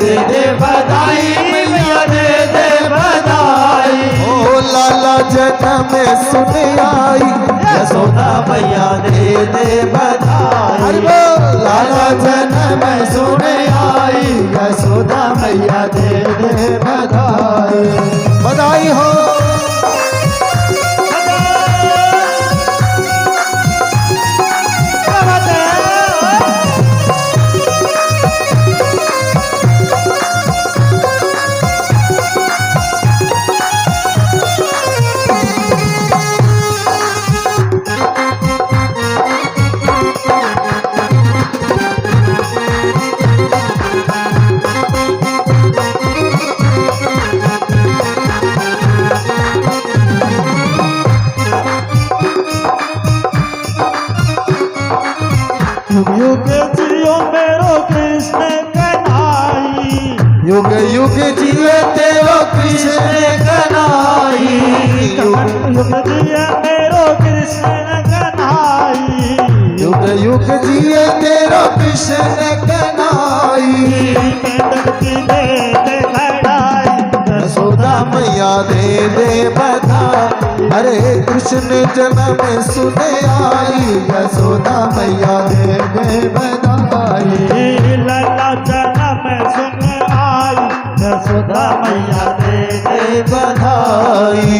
दे दे बधाई मैया दे दे बधाई। ओ लाला जन्म सुन आई, यशोदा मैया दे दे बधाई। अरे बोल लाला जन्म सुन आई, यशोदा मैया दे दे बधाई। बधाई हो युग जियो मेरो कृष्ण कन्हाई, युग युग जिए तेरो कृष्ण कन्हाई। युग जियो मेरो कृष्ण कन्हाई, युग युग जिए तेरो कृष्ण कन्हाई। यशोदा मैया दे दे बधाई। अरे कृष्ण जन्म सुन आई, यशोदा मैया दे दे बधाई। लाला जन्म सुन आई, यशोदा मैया दे दे बधाई।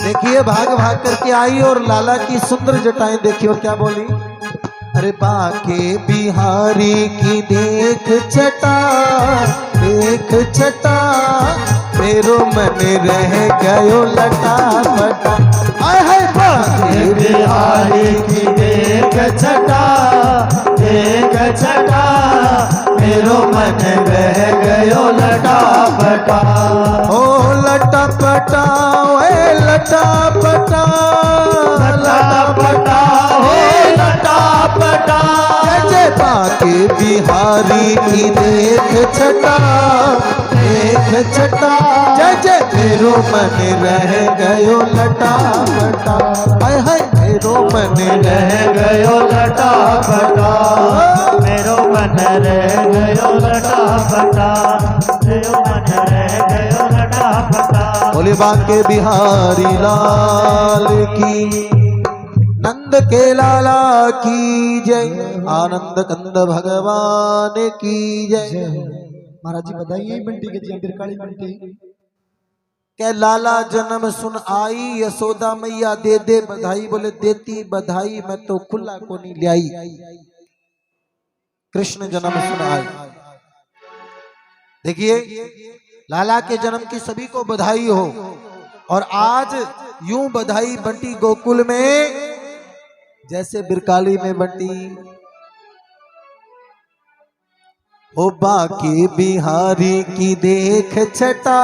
देखिए भाग भाग करके आई और लाला की सुंदर जटाएं देखिए और क्या बोली। अरे बाके बिहारी की देख छटा, देख छटा, मेरो मन रह गयो लटा पटा। आय हाय बाके बिहारी की देख छटा, देख छटा, मेरो मन रह गयो लटा पटा। ओ लटा पटा ओए लटा पटा, लटा पटा ओ लटा पटा। जय बाके बिहारी की देख छटा, देख छटा, जय जय मेरो मन रह गयो लटा पटा। हाय हाय मेरो मन रह गयो लटा पटा, मेरो मन रह गयो लटा पटा, मेरो मन रह गयो लटा पटा। बोले बाके बिहारी लाल की, नंद के लाला की जय, आनंद कंद भगवान की जय। महाराज जी बताइए बंटी के जी बिरकाली बंटी के लाला जन्म सुन आई, यशोदा मैया दे दे बधाई। बोले देती बधाई मैं तो खुला को नहीं लाई, कृष्ण जन्म सुन आई। देखिए लाला के जन्म की सभी को बधाई हो। और आज यूं बधाई बंटी गोकुल में जैसे बिरकाली में बंटी। ओ बाके बिहारी की देख छटा,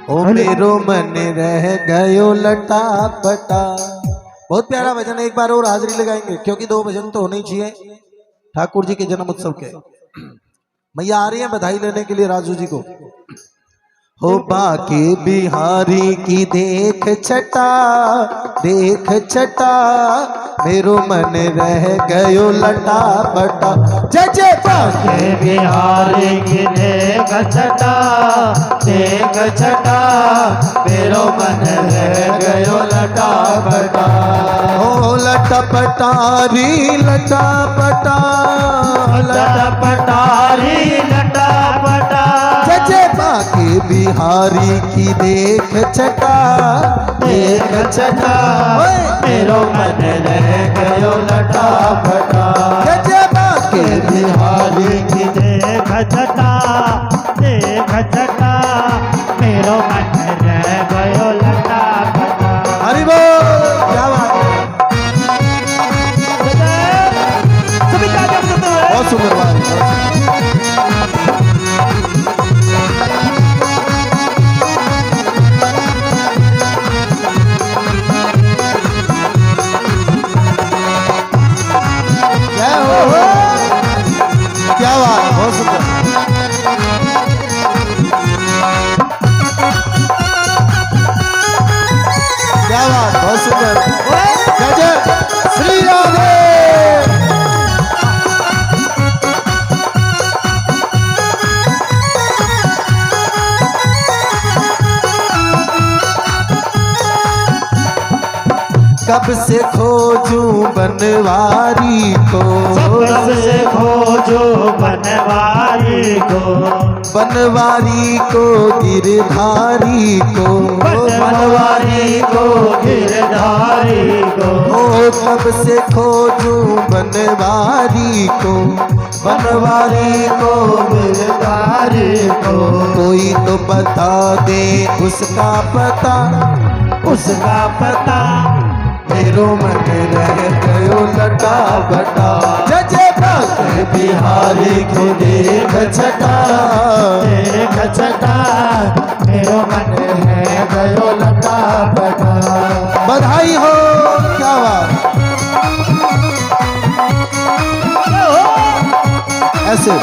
ओ मेरो मन रह गयो लटा पटा। बहुत प्यारा भजन है, एक बार और हाजिरी लगाएंगे क्योंकि 2 भजन तो होने ही चाहिए ठाकुर जी के जन्म उत्सव के। मैया आ रही है बधाई लेने के लिए राजू जी को। हो बाके बिहारी की देख छटा मेरो मन रह गयो लटा बटा। जय जय बाके बिहारी की देख छटा मेरो मन रह गयो लटा बटा। हो लटा पटारी लटा पटा लटा पटारी लटा पटा। जय जय बाके बिहारी की देख छटा मेरो मन रह गयो लटा फटा। जय जय बाके बिहारी की देख छटा मेरो मन रह गयो लटा फटा। हरि बोल। क्या बात है, सभी तालियां बजाते हुए बहुत सुंदर बात है। क्या बात है, बहुत सुंदर। क्या बात, बहुत सुंदर। जय जय श्री राधे। कब से खोजूं बनवारी को, कब से खोजो बनवारी को गिरधारी को, बनवारी को गिरधारी को। ओ कब से खोजूं बनवारी को गिरधारी को। कोई तो बता दे उसका पता मेरो मन रह गयो लटा बटा। जय जय बाके बिहारी को देख छटा मेरो मन रह गयो लटा बटा। बधाई हो। क्या बात, ऐसे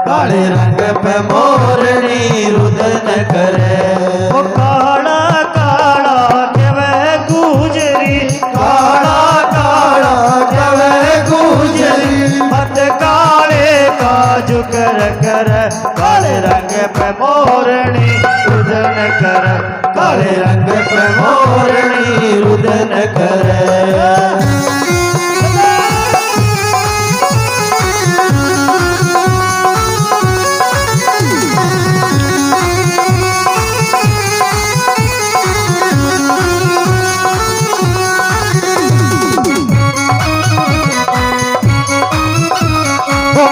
काले रंग पे मोरनी रुदन करे। वो काला काला केवे गुजरी, काला काला केवे गुजरी। मत काले काजू कर काले रंग पे मोरनी रुदन करे। काले रंग पे मोरनी रुदन करे।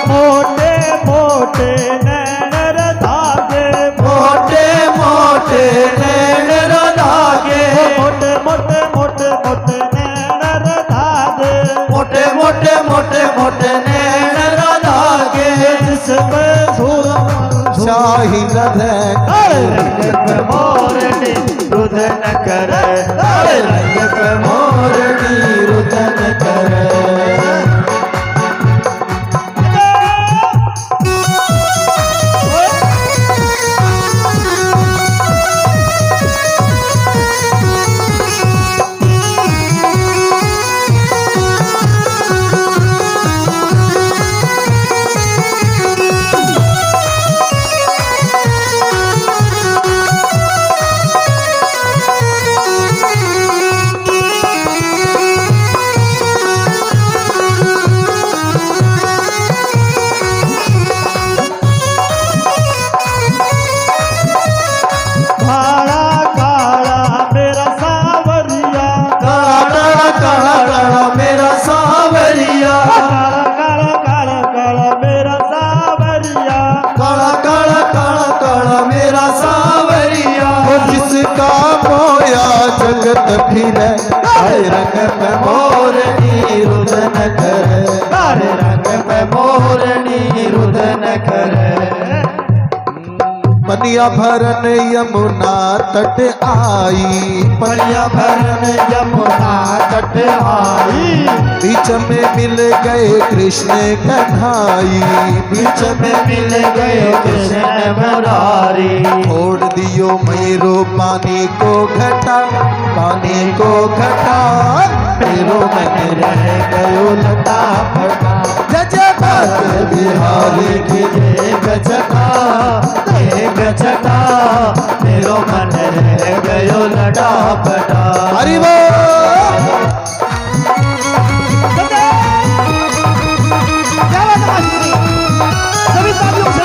मोटे मोटे नैन धागे, मोटे मोटे नैन धागे। मोटे मोटे मोटे मोटे नैन धागे, मोटे मोटे मोटे मोटे नैन धागे। जिसमें शाही रंग पे मोरनी रुदन करे, रंग पे मोरनी रुदन करे। जगत फिरे हर रंग में मोरनी रुदन करे, हर रंग में मोरनी रुदन करे। पनिया भरन यमुना तट आई, पनिया भरन यमुना तट आई, बीच में मिल गए कृष्ण कन्हाई, बीच में मिल गए कृष्ण मुरारी। छोड़ दियो मेरो पानी को घटा, पानी को घटा, मेरो मन रह गयो लटा फटा। जय बात बिहारी की गजटा गजटा, मेरो मन रह गयो लटा पटा। हरि बोल। सभी तालियों से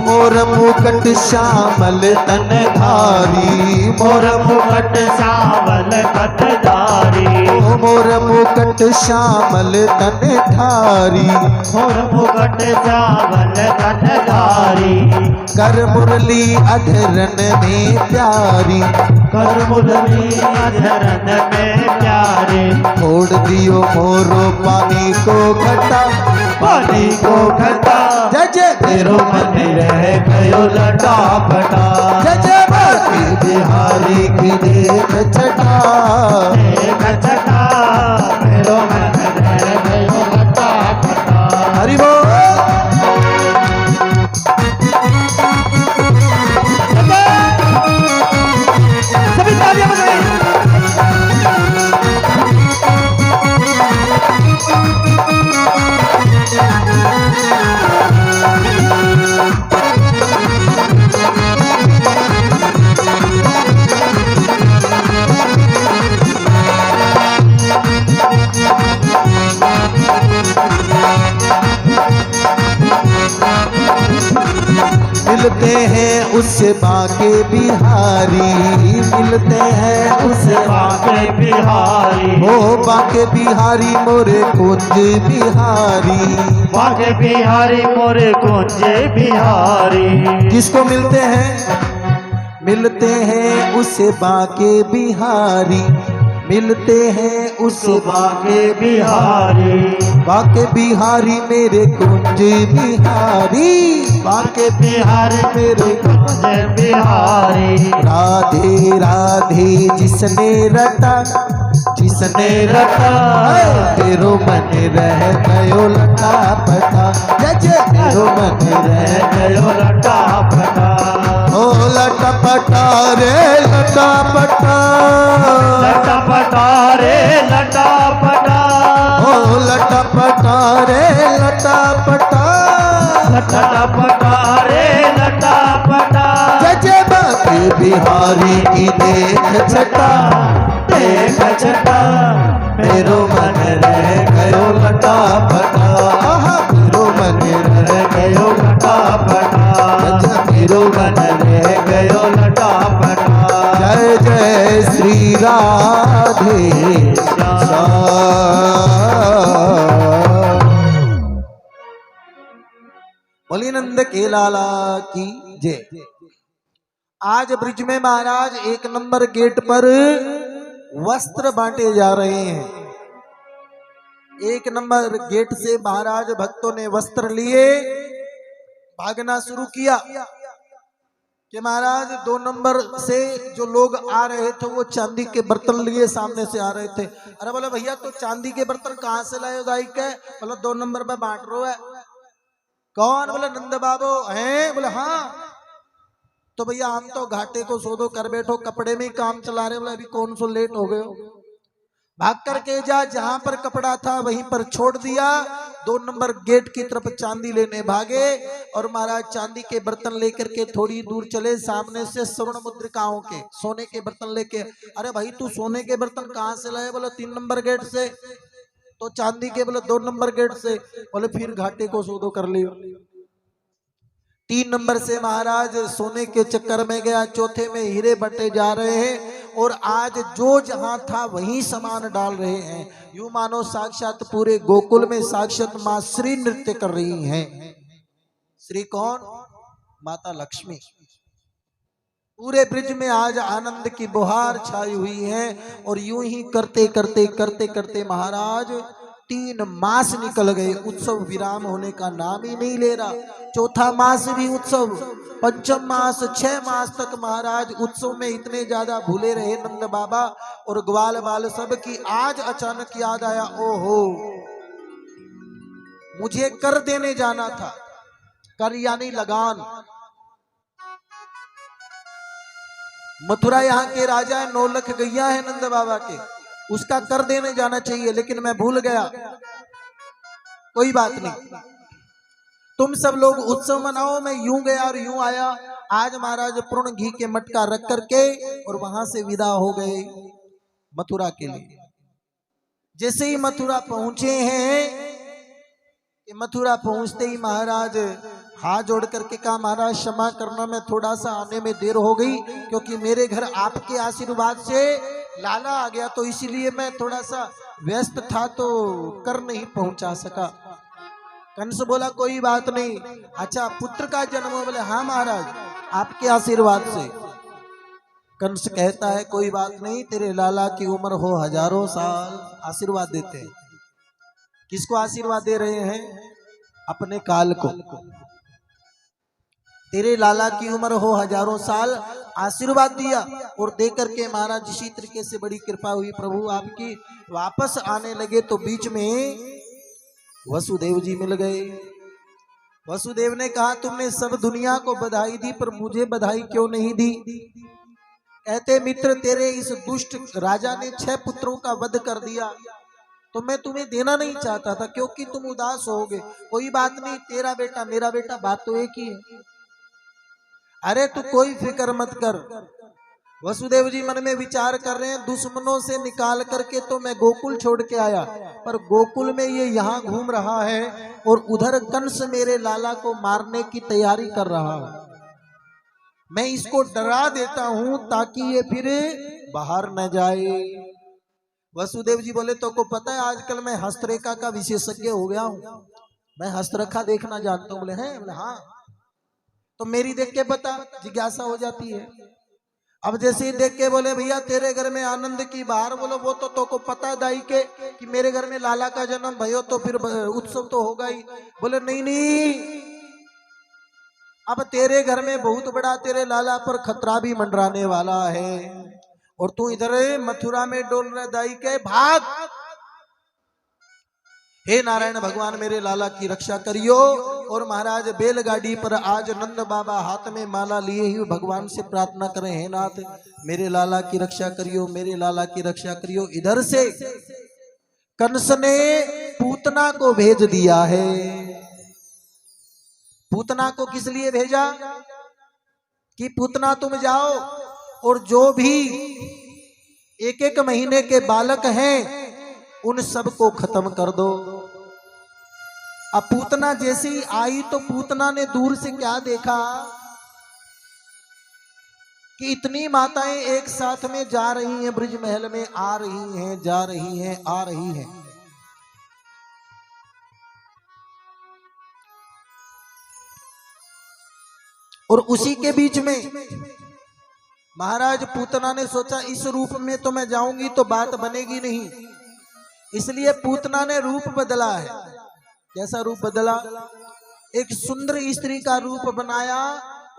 मोर मुकुट श्यामल तन धारी, मोर मुकुट श्यामल तन धारी, मोर मुकुट श्यामल तन धारी, मोर मुकुट श्यामल तन धारी। कर मुरली अधरन में प्यारी, कर मुरली अधरन में प्यारे। छोड़ दियो मोरो पानी को घटा, पानी को घटा, जय जय मेरो मन रह गयो लटा फटा। जय जय बाकी बिहारी की देख छटा, देख छटा, मेरो मन रह गयो लटा फटा। हरि बोल। सभी तालियां बजाएं। मिलते हैं उससे बाके बिहारी, मिलते हैं उससे बाके बिहारी, ओ बाके बिहारी मोरे कुंज बिहारी, बाके बिहारी मोरे कुंज बिहारी। किसको मिलते हैं? मिलते हैं उससे बाके बिहारी, मिलते हैं उससे बाके बिहारी, बाके बिहारी मेरे कुंज बिहारी, बाके बिहारी मेरे कुंज बिहारी। राधे राधे जिसने रटा, जिसने रटा, मेरो मन रह गयो लटा पटा। जय जय मेरो मन रह गयो लटा फटा। ओ लटा पटा रे लटा पटा, लटा पटा रे लटा पटा, ओ लटा पटा रे लटा पटा, लटा पटा रे लटा पटा। जय जय बाके बिहारी की देख छटा, देख छटा, मेरो मन रह गयो लटा पटा, मेरो मन रह गयो लटा पटा, मेरो मन रह गयो लटा पटा। जय जय श्री राधे श्याम। बोली नंद के लाला की जय। आज ब्रिज में महाराज 1 नंबर गेट पर वस्त्र बांटे जा रहे हैं। 1 नंबर गेट से महाराज भक्तों ने वस्त्र लिए भागना शुरू किया कि महाराज 2 नंबर से जो लोग आ रहे थे वो चांदी के बर्तन लिए सामने से आ रहे थे। अरे बोले भैया तो चांदी के बर्तन कहाँ से लाए दाई के? बोले 2 नंबर पे बांट रहे है। कौन? बोले नंद बाबू हैं। बोले हाँ। तो भैया हम तो घाटे को सोदो कर बैठो, कपड़े में ही काम चला रहे। बोले अभी कौन सो लेट हो गए हो, भाग करके जा, जहां पर कपड़ा था वहीं पर छोड़ दिया। 2 नंबर गेट की तरफ चांदी लेने भागे और महाराज चांदी के बर्तन लेकर के थोड़ी दूर चले। सामने से स्वर्ण मुद्रिकाओं के सोने के बर्तन लेके। अरे भाई तू सोने के बर्तन कहाँ से लाए? बोले 3 नंबर गेट से। तो चांदी के? बोले 2 नंबर गेट से। बोले फिर घाटे को सौदो कर लियो। 3 नंबर से महाराज सोने के चक्कर में गया, चौथे में हीरे बटे जा रहे हैं और आज जो जहां था वहीं सामान डाल रहे हैं। यूं मानो साक्षात पूरे गोकुल में साक्षात मां श्री नृत्य कर रही हैं। श्री कौन? माता लक्ष्मी। पूरे ब्रिज में आज आनंद की बौहार छाई हुई है और यूं ही करते करते करते करते महाराज 3 मास निकल गए, उत्सव विराम होने का नाम ही नहीं ले रहा। चौथा मास भी उत्सव, पंचम मास, 6 मास तक महाराज उत्सव में इतने ज्यादा भूले रहे नंद बाबा और ग्वाल बाल सब की आज अचानक याद आया, ओहो मुझे कर देने जाना था। कर यानी लगान। मथुरा यहाँ के राजा है, 9 लाख गैया है नंद बाबा के, उसका कर देने जाना चाहिए, लेकिन मैं भूल गया। कोई बात नहीं, तुम सब लोग उत्सव मनाओ, मैं यूं गया और यूं आया। आज महाराज पूर्ण घी के मटका रख करके और वहां से विदा हो गए मथुरा के लिए। जैसे ही मथुरा पहुंचे हैं, मथुरा पहुंचते ही महाराज हाथ जोड़ करके कहा, महाराज क्षमा करना, मैं थोड़ा सा आने में देर हो गई, क्योंकि मेरे घर आपके आशीर्वाद से लाला आ गया, तो इसीलिए मैं थोड़ा सा व्यस्त था तो कर नहीं पहुंचा सका। कंस बोला कोई बात नहीं। अच्छा पुत्र का जन्म हो? बोले हाँ महाराज आपके आशीर्वाद से। कंस कहता है कोई बात नहीं, तेरे लाला की उम्र हो हजारों साल। आशीर्वाद देते हैं। किसको आशीर्वाद दे रहे हैं? अपने काल को। तेरे लाला की उम्र हो हजारों साल, आशीर्वाद दिया और दे करके महाराज इसी तरीके से बड़ी कृपा हुई प्रभु आपकी। वापस आने लगे तो बीच में वसुदेव जी मिल गए। वसुदेव ने कहा तुमने सब दुनिया को बधाई दी पर मुझे बधाई क्यों नहीं दी? कहते मित्र तेरे इस दुष्ट राजा ने 6 पुत्रों का वध कर दिया, तो मैं तुम्हें देना नहीं चाहता था क्योंकि तुम उदास होगे। कोई बात नहीं, तेरा बेटा मेरा बेटा, बात तो एक ही है। अरे तू कोई फिक्र मत कर। वसुदेव जी मन में विचार कर रहे हैं, दुश्मनों से निकाल करके तो मैं गोकुल छोड़ के आया, पर गोकुल में ये यहाँ घूम रहा है और उधर कंस मेरे लाला को मारने की तैयारी कर रहा है। मैं इसको डरा देता हूं ताकि ये फिर बाहर न जाए। वसुदेव जी बोले तो को पता है आजकल मैं हस्तरेखा का विशेषज्ञ हो गया हूं, मैं हस्तरेखा देखना जानता हूं। बोले हैं? बोले हाँ। तो मेरी देख के बता, जिज्ञासा हो जाती है। अब जैसे ही देख के बोले भैया तेरे घर में आनंद की बाहर, बोलो वो तो को पता है दाई के कि मेरे घर में लाला का जन्म भयो तो फिर उत्सव तो होगा ही। बोले नहीं नहीं, अब तेरे घर में बहुत बड़ा तेरे लाला पर खतरा भी मंडराने वाला है और तू इधर मथुरा में डोल रहा दाई के, भाग। हे नारायण भगवान मेरे लाला की रक्षा करियो। और महाराज बैलगाड़ी पर आज नंद बाबा हाथ में माला लिए ही भगवान से प्रार्थना करें, हे नाथ मेरे लाला की रक्षा करियो, मेरे लाला की रक्षा करियो। इधर से कंस ने पूतना को भेज दिया है। पूतना को किस लिए भेजा? कि पूतना तुम जाओ और जो भी 1-1 महीने के बालक हैं उन सबको खत्म कर दो। अब पूतना जैसी आई तो पूतना ने दूर से क्या देखा कि इतनी माताएं एक साथ में जा रही हैं, ब्रिज महल में आ रही हैं, जा रही हैं, आ रही हैं। और उसी के बीच में महाराज पूतना ने सोचा इस रूप में तो मैं जाऊंगी तो बात बनेगी नहीं, इसलिए पूतना ने रूप बदला है। कैसा रूप बदला? एक सुंदर स्त्री का रूप बनाया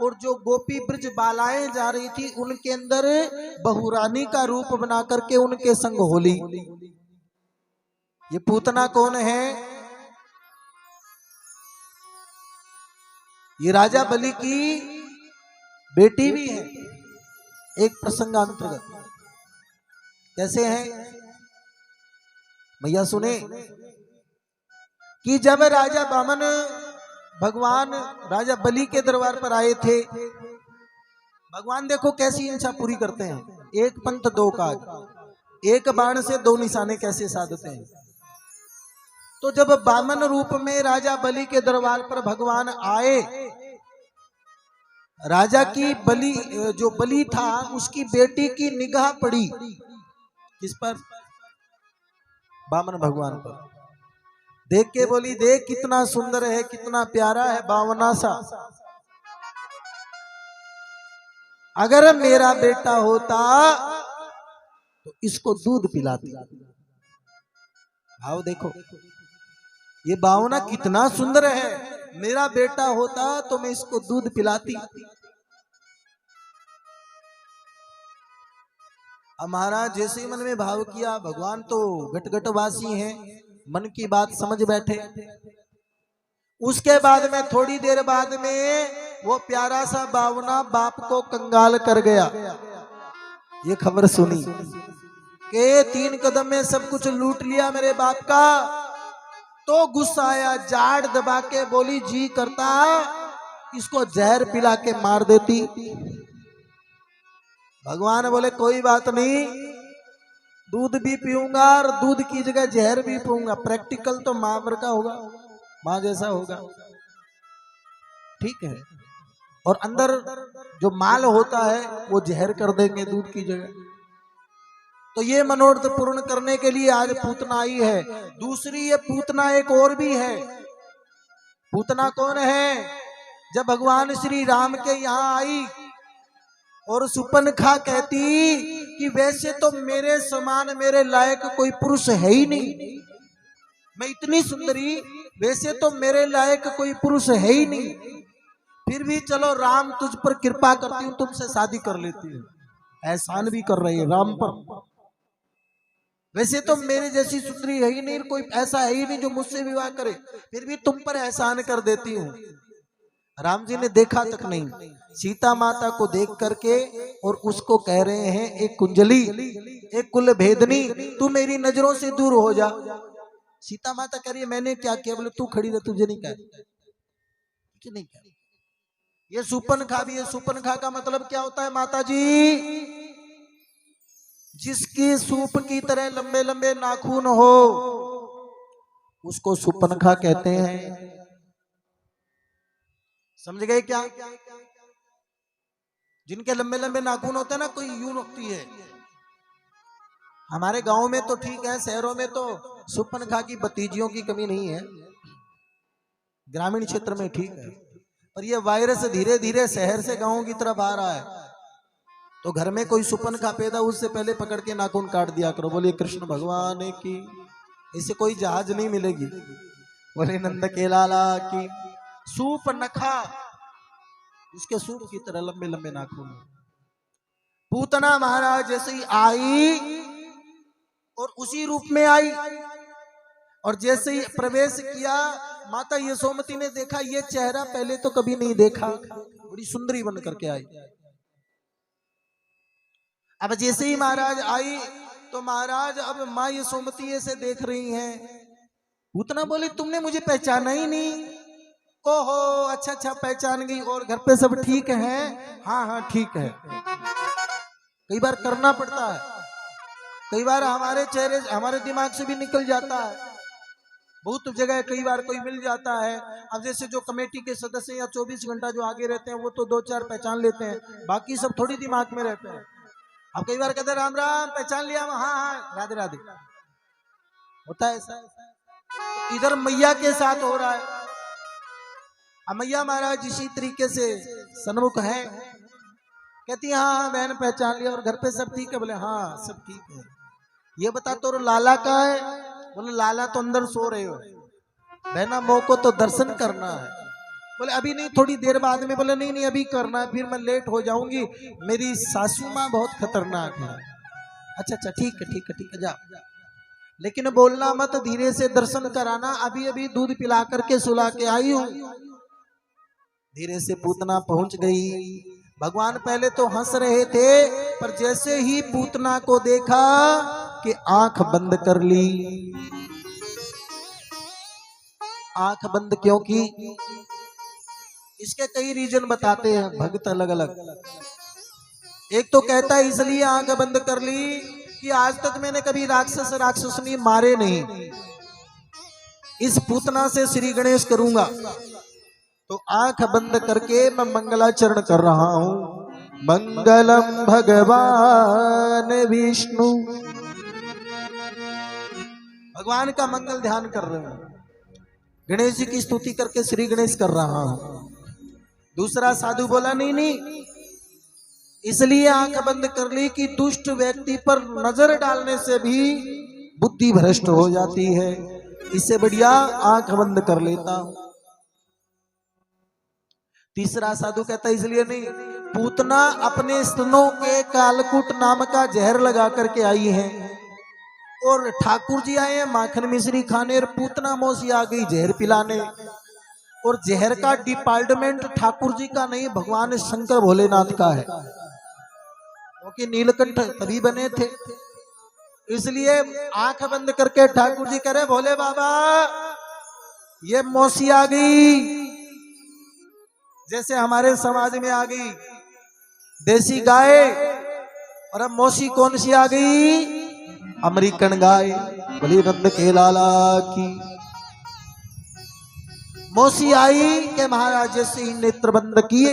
और जो गोपी ब्रज बालाएं जा रही थी उनके अंदर बहुरानी का रूप बना करके उनके संग होली। ये पूतना कौन है? ये राजा बलि की बेटी भी है। एक प्रसंगांतर्गत कैसे है भैया सुने कि जब राजा वामन भगवान राजा बलि के दरबार पर आए थे, भगवान देखो कैसी इच्छा पूरी करते हैं, एक पंथ दो काज, एक बाण से 2 निशाने कैसे साधते हैं। तो जब वामन रूप में राजा बलि के दरबार पर भगवान आए राजा की बलि, जो बलि था उसकी बेटी की निगाह पड़ी किस पर? वामन भगवान पर। देख के बोली, देख कितना सुंदर है, कितना प्यारा है बावना सा, अगर मेरा बेटा होता तो इसको दूध पिलाती। भाव देखो, ये बावना कितना सुंदर है, मेरा बेटा होता तो मैं इसको दूध पिलाती। अब महाराज जैसे ही मन में भाव किया, भगवान तो घटघटवासी हैं, मन की बात समझ बैठे। उसके बाद में थोड़ी देर बाद में वो प्यारा सा बावना बाप को कंगाल कर गया। ये खबर सुनी कि 3 कदम में सब कुछ लूट लिया मेरे बाप का, तो गुस्सा आया, जाड़ दबा के बोली, जी करता इसको जहर पिला के मार देती। भगवान बोले कोई बात नहीं, दूध भी पीऊंगा और दूध की जगह जहर भी पीऊंगा। प्रैक्टिकल तो मां का होगा, मां जैसा होगा, ठीक है। और अंदर जो माल होता है वो जहर कर देंगे दूध की जगह। तो ये मनोरथ पूर्ण करने के लिए आज पूतना आई है। दूसरी ये पूतना एक और भी है। पूतना कौन है? जब भगवान श्री राम के यहाँ आई और सुपनखा कहती कि वैसे तो मेरे समान मेरे लायक कोई पुरुष है ही नहीं, मैं इतनी सुंदरी, वैसे तो मेरे लायक कोई पुरुष है ही नहीं, फिर भी चलो राम तुझ पर कृपा करती हूँ, तुमसे शादी कर लेती हूँ। एहसान भी कर रही है राम पर। वैसे तो मेरे जैसी सुंदरी है ही नहीं, कोई ऐसा है ही नहीं जो मुझसे विवाह करे, फिर भी तुम पर एहसान कर देती हूँ। राम जी ने देखा तक नहीं, सीता माता को देख करके और उसको कह रहे हैं, एक कुंजली, एक कुल भेदनी, तू मेरी नजरों से दूर हो जा। सीता माता कह रही है मैंने क्या किया? बोले तू खड़ी रह, तुझे नहीं कह, तुझे नहीं कह। ये सुपनखा भी है। सुपनखा का मतलब क्या होता है माता जी? जिसकी सूप की तरह लंबे लंबे नाखून हो उसको सुपनखा कहते हैं। समझ गए क्या? जिनके लंबे लंबे नाखून होते हैं ना, कोई यूं होती है। हमारे गांव में तो ठीक है, शहरों में तो सुपनखा की भतीजियों की कमी नहीं है, ग्रामीण क्षेत्र में ठीक है। पर ये वायरस धीरे धीरे शहर से गांवों की तरफ आ रहा है। तो घर में कोई सुपनखा पैदा, उससे पहले पकड़ के नाखून काट दिया करो। बोलिए कृष्ण भगवान की। इससे कोई जहाज नहीं मिलेगी। बोले नंद के लाला की। सुपनखा, उसके सूप की तरह लंबे लंबे नाखून। पूतना महाराज जैसे ही आई और उसी रूप में आई, और जैसे ही प्रवेश किया, माता यशोमती ने देखा ये चेहरा पहले तो कभी नहीं देखा, बड़ी सुंदरी बन करके आई। अब जैसे ही महाराज आई तो महाराज अब माँ यशोमती ऐसे देख रही हैं। पूतना बोली तुमने मुझे पहचाना ही नहीं? ओहो अच्छा अच्छा पहचान गई। और घर पे सब ठीक है? हाँ हाँ ठीक है। कई बार करना पड़ता है, कई बार हमारे चेहरे हमारे दिमाग से भी निकल जाता है। बहुत जगह कई बार कोई मिल जाता है। अब जैसे जो कमेटी के सदस्य या 24 घंटा जो आगे रहते हैं वो तो 2-4 पहचान लेते हैं, बाकी सब थोड़ी दिमाग में रहते हैं। अब कई बार कहते हैं राम राम, पहचान लिया? हाँ हाँ राधे राधे। होता है ऐसा। इधर मैया के साथ हो रहा है। अब मैया महाराज इसी तरीके से सन्मुख है, कहती हाँ बहन पहचान लिया। और घर पे सब ठीक है? बोले हाँ सब ठीक है। ये बता तो लाला का है? बोले लाला तो अंदर सो रहे हो। बहना मोह को तो दर्शन करना है। बोले अभी नहीं, थोड़ी देर बाद में। बोले नहीं नहीं अभी करना है, फिर मैं लेट हो जाऊंगी, मेरी सासू माँ बहुत खतरनाक है। अच्छा अच्छा ठीक है ठीक है ठीक है जा, लेकिन बोलना मत, धीरे से दर्शन कराना, अभी अभी दूध पिला करके सुला के आई हूं। धीरे से पूतना पहुंच गई। भगवान पहले तो हंस रहे थे, पर जैसे ही पूतना को देखा कि आंख बंद कर ली। आंख बंद क्यों की? इसके कई रीजन बताते हैं भक्त अलग अलग। एक तो कहता है इसलिए आंख बंद कर ली कि आज तक मैंने कभी राक्षस राक्षसनी मारे नहीं, इस पूतना से श्री गणेश करूंगा। तो आंख बंद करके मैं मंगलाचरण कर रहा हूं। मंगलम भगवान विष्णु। भगवान का मंगल ध्यान कर रहे हैं। गणेश जी की स्तुति करके श्री गणेश कर रहा हूं। दूसरा साधु बोला नहीं नहीं, इसलिए आंख बंद कर ली कि दुष्ट व्यक्ति पर नजर डालने से भी बुद्धि भ्रष्ट हो जाती है, इससे बढ़िया आंख बंद कर लेता हूं। तीसरा साधु कहता इसलिए नहीं, पूतना अपने स्तनों के कालकूट नाम का जहर लगा करके आई है और ठाकुर जी आए हैं माखन मिश्री खाने और पूतना मौसी आ गई जहर पिलाने। और जहर का डिपार्टमेंट ठाकुर जी का नहीं, भगवान शंकर भोलेनाथ का है, क्योंकि नीलकंठ तभी बने थे। इसलिए आंख बंद करके ठाकुर जी करे भोले बाबा ये मौसी आ गई, जैसे हमारे समाज में आ गई देसी गाय, और अब मौसी कौन सी आ गई? अमेरिकन गाय। बोली नंद के लाला की। मौसी आई के महाराज जैसे ही नेत्र बंद किए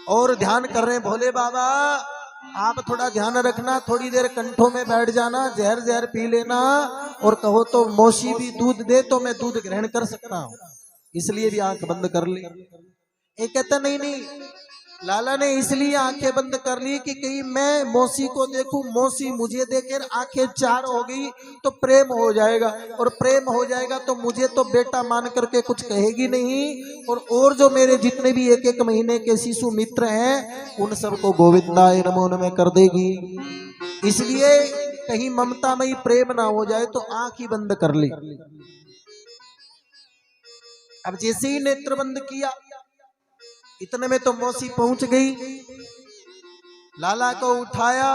और ध्यान कर रहे हैं, भोले बाबा आप थोड़ा ध्यान रखना, थोड़ी देर कंठों में बैठ जाना, जहर जहर पी लेना, और कहो तो मौसी भी दूध दे तो मैं दूध ग्रहण कर सकता हूं, इसलिए भी आंख बंद कर ली। एक कहता नहीं नहीं, लाला ने इसलिए आंखें बंद कर ली कि कहीं मैं मौसी को देखूं, मौसी मुझे देकर आंखें चार हो गई तो प्रेम हो जाएगा, और प्रेम हो जाएगा तो मुझे तो बेटा मान करके कुछ कहेगी नहीं, और जो मेरे जितने भी एक एक महीने के शिशु मित्र हैं उन सबको गोविंदाय नमो नमः कर देगी। इसलिए कहीं ममतामयी प्रेम ना हो जाए तो आंख ही बंद कर ली। अब जैसे ही नेत्र बंद किया इतने में तो मौसी पहुंच गई। लाला को उठाया,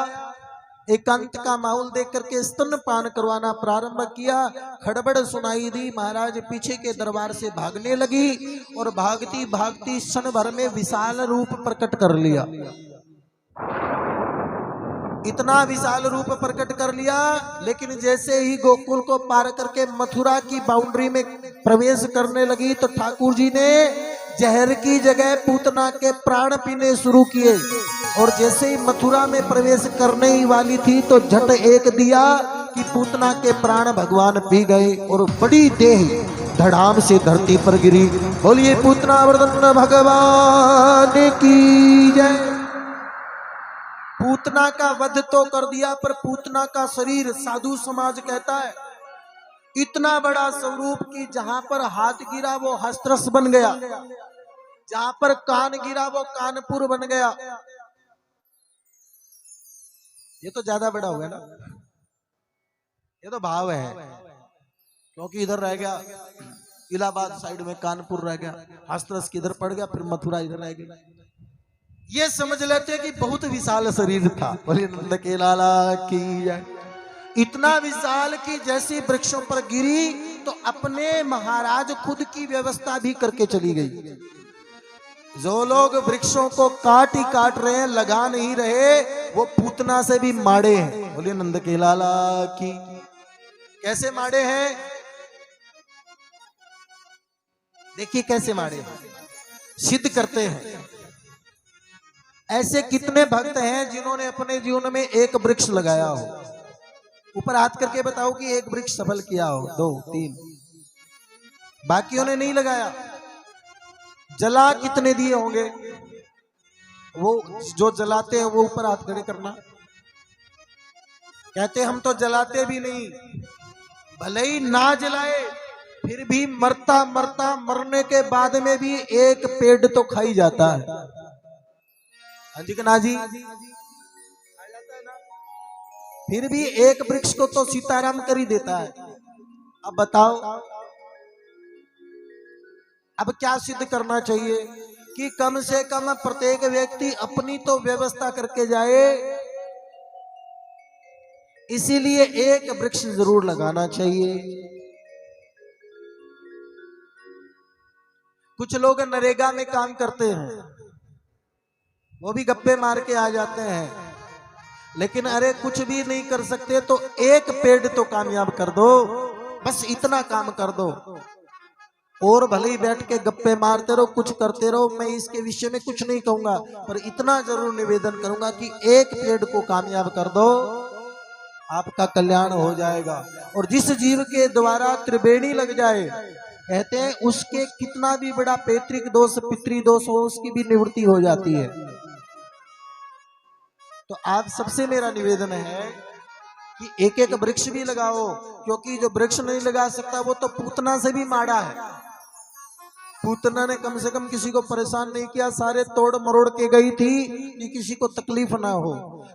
एकांत का माहौल देख करके स्तनपान करवाना प्रारंभ किया। खड़बड़ सुनाई दी, महाराज पीछे के दरबार से भागने लगी और भागती भागती क्षण भर में विशाल रूप प्रकट कर लिया। इतना विशाल रूप प्रकट कर लिया, लेकिन जैसे ही गोकुल को पार करके मथुरा की बाउंड्री में प्रवेश करने लगी तो ठाकुर जी ने जहर की जगह पूतना के प्राण पीने शुरू किए, और जैसे ही मथुरा में प्रवेश करने ही वाली थी तो झट एक दिया कि पूतना के प्राण भगवान पी गए और बड़ी देह धड़ाम से धरती पर गिरी। बोलिए पूतना वर्धन भगवान की जय। पूतना का वध तो कर दिया, पर पूतना का शरीर साधु समाज कहता है इतना बड़ा स्वरूप कि जहां पर हाथ गिरा वो हस्तरस बन गया, जहां पर कान गिरा वो कानपुर बन गया। ये तो ज्यादा बड़ा हो गया ना, ये तो भाव है, क्योंकि इधर रह गया इलाहाबाद साइड में कानपुर रह गया, हस्तरस किधर पड़ गया, फिर मथुरा इधर रह गया। ये समझ लेते कि बहुत विशाल शरीर था। बोले नंद के लाला की जय। इतना विशाल कि जैसी वृक्षों पर गिरी तो अपने महाराज खुद की व्यवस्था भी करके चली गई। जो लोग वृक्षों को काट ही काट रहे हैं, लगा नहीं रहे, वो पूतना से भी माड़े हैं। बोले नंद के लाला की। कैसे माड़े हैं? देखिए कैसे माड़े हैं, सिद्ध करते हैं। ऐसे कितने भक्त हैं जिन्होंने अपने जीवन में एक वृक्ष लगाया हो? ऊपर हाथ करके बताओ कि एक वृक्ष सफल किया हो, 2 3। बाकियों ने नहीं लगाया। जला कितने दिए होंगे? वो जो जलाते हैं वो ऊपर हाथ खड़े करना। कहते हम तो जलाते भी नहीं, भले ही ना जलाए फिर भी मरता मरता मरने के बाद में भी एक पेड़ तो खाई जाता है। हाँ जी कना जी, फिर भी एक वृक्ष को तो सीताराम कर ही देता है। अब बताओ, अब क्या सिद्ध करना चाहिए कि कम से कम प्रत्येक व्यक्ति अपनी तो व्यवस्था करके जाए। इसीलिए एक वृक्ष जरूर लगाना चाहिए। कुछ लोग नरेगा में काम करते हैं, वो भी गप्पे मार के आ जाते हैं, लेकिन अरे कुछ भी नहीं कर सकते तो एक पेड़ तो कामयाब कर दो, बस इतना काम कर दो। और भले ही बैठ के गप्पे मारते रहो, कुछ करते रहो, मैं इसके विषय में कुछ नहीं कहूंगा, पर इतना जरूर निवेदन करूंगा कि एक पेड़ को कामयाब कर दो, आपका कल्याण हो जाएगा। और जिस जीव के द्वारा त्रिवेणी लग जाए, कहते हैं उसके कितना भी बड़ा पैतृक दोष पितृ दोष हो, उसकी भी निवृत्ति हो जाती है। तो आप सबसे मेरा निवेदन है कि एक एक वृक्ष भी लगाओ, क्योंकि जो वृक्ष नहीं लगा सकता वो तो पूतना से भी माड़ा है। पूतना ने कम से कम किसी को परेशान नहीं किया, सारे तोड़ मरोड़ के गई थी कि किसी को तकलीफ ना हो।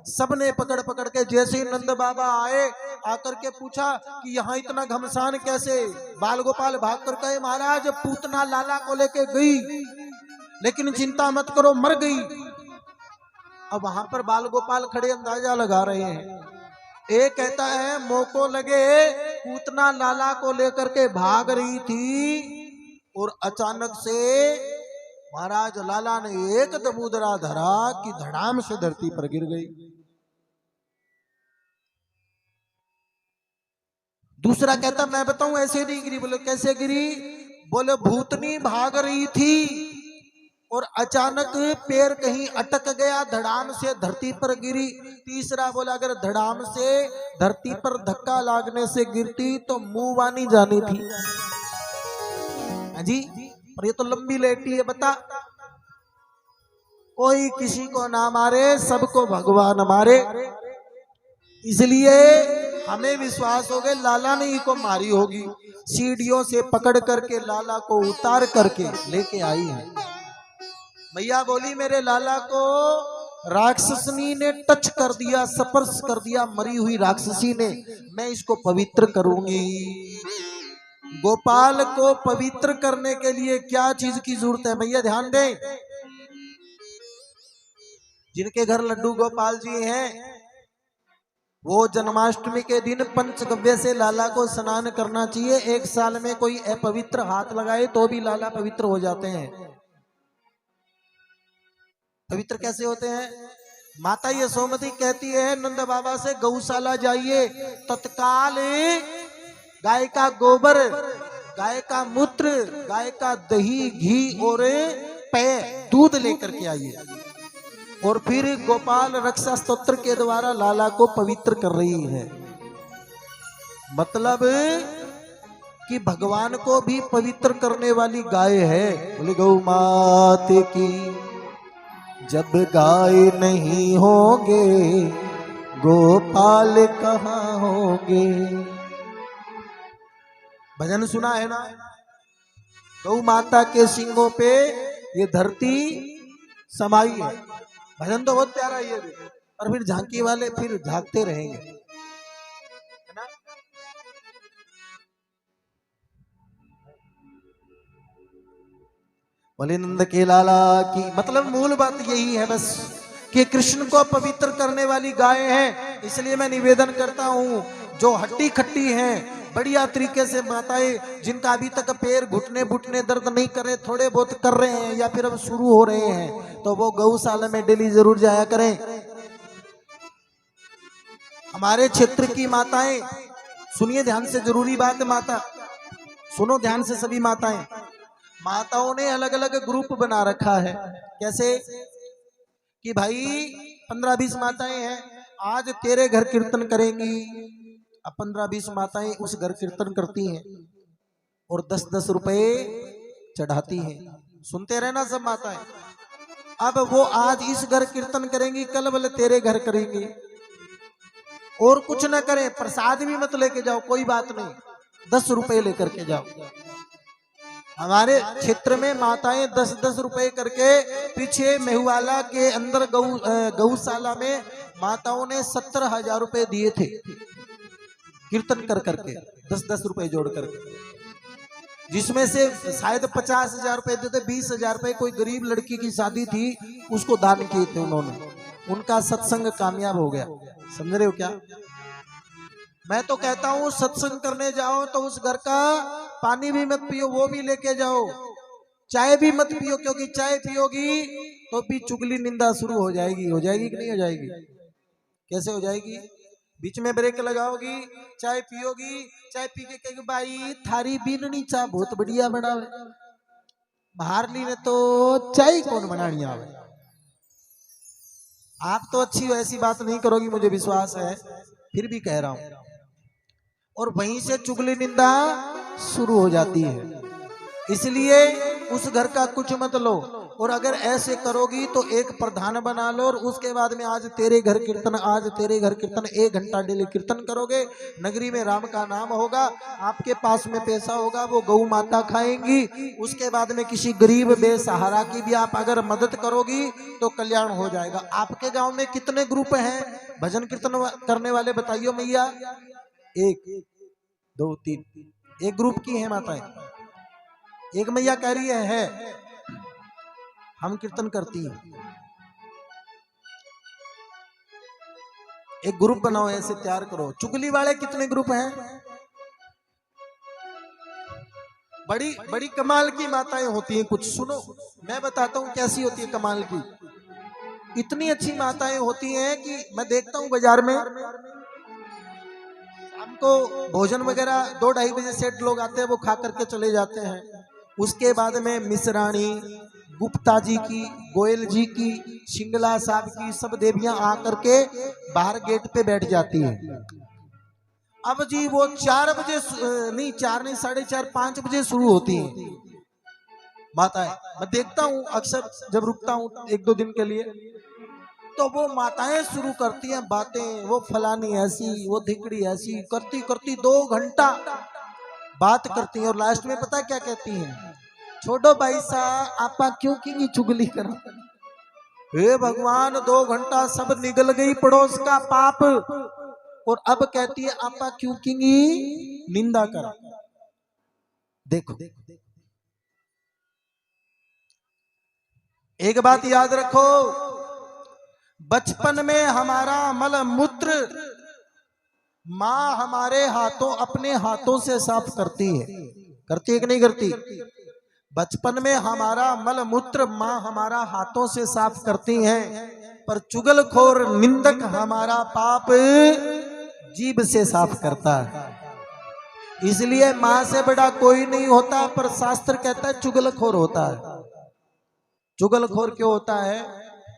सबने पकड़ पकड़ के, जैसे ही नंद बाबा आए, आकर के पूछा कि यहाँ इतना घमसान कैसे। बाल गोपाल भाग कर कहे, महाराज पूतना लाला को लेके गई, लेकिन चिंता मत करो, मर गई। अब वहां पर बाल गोपाल खड़े अंदाजा लगा रहे हैं। एक कहता है मोको लगे पूतना लाला को लेकर के भाग रही थी और अचानक से महाराज लाला ने एक दबूदरा धरा कि धड़ाम से धरती पर गिर गई। दूसरा कहता मैं बताऊं ऐसे नहीं गिरी। बोले कैसे गिरी? बोले भूतनी भाग रही थी और अचानक पैर कहीं अटक गया, धड़ाम से धरती पर गिरी। तीसरा बोला अगर धड़ाम से धरती पर धक्का लागने से गिरती तो मुंह वानी जानी थी। जी, और ये तो लंबी लेटी है। बता, कोई किसी को ना मारे, सबको भगवान मारे। इसलिए हमें विश्वास हो गया लाला ने ही को मारी होगी। सीढ़ियों से पकड़ करके लाला को उतार करके लेके आई है। मैया बोली मेरे लाला को राक्षसनी ने टच कर दिया, स्पर्श कर दिया, मरी हुई राक्षसी ने, मैं इसको पवित्र करूंगी। गोपाल को पवित्र करने के लिए क्या चीज की जरूरत है भैया? ध्यान दें, जिनके घर लड्डू गोपाल जी हैं, वो जन्माष्टमी के दिन पंचगव्य से लाला को स्नान करना चाहिए। एक साल में कोई अपवित्र हाथ लगाए तो भी लाला पवित्र हो जाते हैं। पवित्र कैसे होते हैं? माता यशोमती कहती है नंद बाबा से गौशाला जाइए, तत्काल गाय का गोबर, गाय का मूत्र, गाय का दही, घी और पेय दूध लेकर के आइए। और फिर गोपाल रक्षा स्तोत्र के द्वारा लाला को पवित्र कर रही है। मतलब कि भगवान को भी पवित्र करने वाली गाय है। बोले गौ माते की जब गाय नहीं होंगे गोपाल कहाँ होंगे। भजन सुना है ना? गौ माता के सिंगों पे ये धरती समाई है। भजन तो बहुत प्यारा है ये भी। और फिर झांकी वाले फिर झांकते रहेंगे, है ना? बोले नंद के लाला की, मतलब मूल बात यही है बस कि कृष्ण को पवित्र करने वाली गाय है। इसलिए मैं निवेदन करता हूँ, जो हट्टी खट्टी हैं, बढ़िया तरीके से माताएं जिनका अभी तक पैर घुटने बुटने दर्द नहीं कर रहे, थोड़े बहुत कर रहे हैं या फिर अब शुरू हो रहे हैं, तो वो गौशाला में डेली जरूर जाया करें। हमारे क्षेत्र की माताएं, सुनिए ध्यान से, जरूरी बात है माता, सुनो ध्यान से सभी माताएं। माताओं ने अलग अलग ग्रुप बना रखा है। कैसे कि भाई 15-20 माताएं हैं, आज तेरे घर कीर्तन करेंगी। अब 15-20 माताएं उस घर कीर्तन करती हैं और 10-10 रुपए चढ़ाती हैं। सुनते रहना सब माताएं। अब वो आज इस घर कीर्तन करेंगी, कल वाले तेरे घर करेंगी। और कुछ ना करें, प्रसाद भी मत लेके जाओ, कोई बात नहीं, 10 रुपए लेकर के जाओ। हमारे क्षेत्र में माताएं 10-10 रुपए करके, पीछे मेहुवाला के अंदर गौशाला में माताओं ने 70,000 रुपए दिए थे कीर्तन कर करके, 10-10 रुपए जोड़ करके, जिसमें से शायद 50,000 रुपए देते, 20,000 रुपए कोई गरीब लड़की की शादी थी उसको दान किए थे उन्होंने। उनका सत्संग कामयाब हो गया। समझ रहे हो क्या? मैं तो कहता हूँ सत्संग करने जाओ तो उस घर का पानी भी मत पियो, वो भी लेके जाओ। चाय भी मत पियो, क्योंकि चाय पियोगी तो भी चुगली निंदा शुरू हो जाएगी। हो जाएगी कि नहीं हो जाएगी? कैसे हो जाएगी? बीच में ब्रेक लगाओगी, चाय पियोगी, चाय पी के कहेगी भाई थारी बीननी चाय बहुत बढ़िया बनावे, बाहर ली ने तो चाय कौन बनानी आवे। आप तो अच्छी वैसी बात नहीं करोगी, मुझे विश्वास है, फिर भी कह रहा हूं। और वहीं से चुगली निंदा शुरू हो जाती है। इसलिए उस घर का कुछ मत लो, और अगर ऐसे करोगी तो एक प्रधान बना लो, और उसके बाद में आज तेरे घर कीर्तन, आज तेरे घर कीर्तन, 1 घंटा डेली कीर्तन करोगे, नगरी में राम का नाम होगा, आपके पास में पैसा होगा, वो गौ माता खाएंगी, उसके बाद में किसी गरीब बेसहारा की भी आप अगर मदद करोगी तो कल्याण हो जाएगा। आपके गांव में कितने ग्रुप हैं भजन कीर्तन करने वाले, बताइयो मैया? 1 2 3, एक ग्रुप की है माताएं। एक मैया कह रही है हम कीर्तन करती हैं। एक ग्रुप बनाओ, ऐसे तैयार करो। चुगली वाले कितने ग्रुप हैं? बड़ी बड़ी कमाल की माताएं होती हैं कुछ, सुनो मैं बताता हूं कैसी होती है कमाल की। इतनी अच्छी माताएं होती हैं कि मैं देखता हूं बाजार में हमको भोजन वगैरह 2-2:30 बजे सेठ लोग आते हैं, वो खा करके चले जाते हैं। उसके बाद में मिश्राणी, गुप्ता जी की, गोयल जी की, सिंगला साहब की, सब देवियां आकर के बाहर गेट पे बैठ जाती है। अब जी वो 4 बजे नहीं, 4 नहीं, 4:30 5 बजे शुरू होती है माताएं। मैं देखता हूं अक्सर जब रुकता हूं 1-2 दिन के लिए, तो वो माताएं शुरू करती हैं बातें, वो फलानी ऐसी, वो धिकड़ी ऐसी, करती करती 2 घंटा बात करती हैं। और लास्ट में पता क्या कहती हैं? छोड़ो भाई साहब, आपा क्यों की चुगली करो? हे भगवान, 2 घंटा सब निगल गई पड़ोस का पाप, और अब कहती है आपा क्यों की निंदा करा। देखो एक बात याद रखो, बचपन में हमारा मल मूत्र माँ हमारे हाथों, अपने हाथों से साफ करती है कि नहीं करती? बचपन में हमारा मल मूत्र माँ हमारा हाथों से साफ करती हैं, पर चुगलखोर निंदक हमारा पाप जीभ से साफ करता है। इसलिए माँ से बड़ा कोई नहीं होता, पर शास्त्र कहता है चुगलखोर होता है। चुगलखोर क्यों होता है?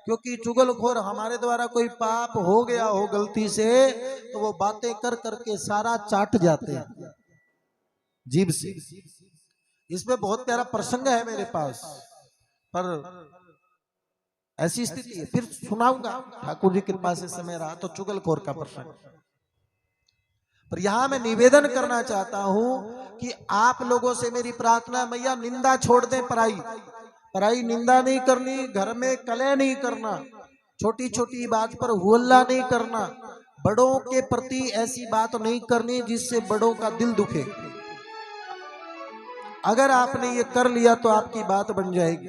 क्योंकि चुगलखोर हमारे द्वारा कोई पाप हो गया हो गलती से, तो वो बातें कर करके सारा चाट जाते हैं जीभ से। इसमें बहुत प्यारा प्रसंग है मेरे पास, पर ऐसी स्थिति है, फिर सुनाऊंगा, ठाकुर जी कृपा से समय रहा तो, चुगलखोर का प्रसंग। पर यहां मैं निवेदन करना चाहता हूं कि आप लोगों से मेरी प्रार्थना, मैया निंदा छोड़ दें, पराई निंदा नहीं करनी, घर में कलह नहीं करना, छोटी छोटी बात पर हुल्ला नहीं करना, बड़ों के प्रति ऐसी बात नहीं करनी जिससे बड़ों का दिल दुखे। अगर आपने ये कर लिया तो आपकी बात बन जाएगी।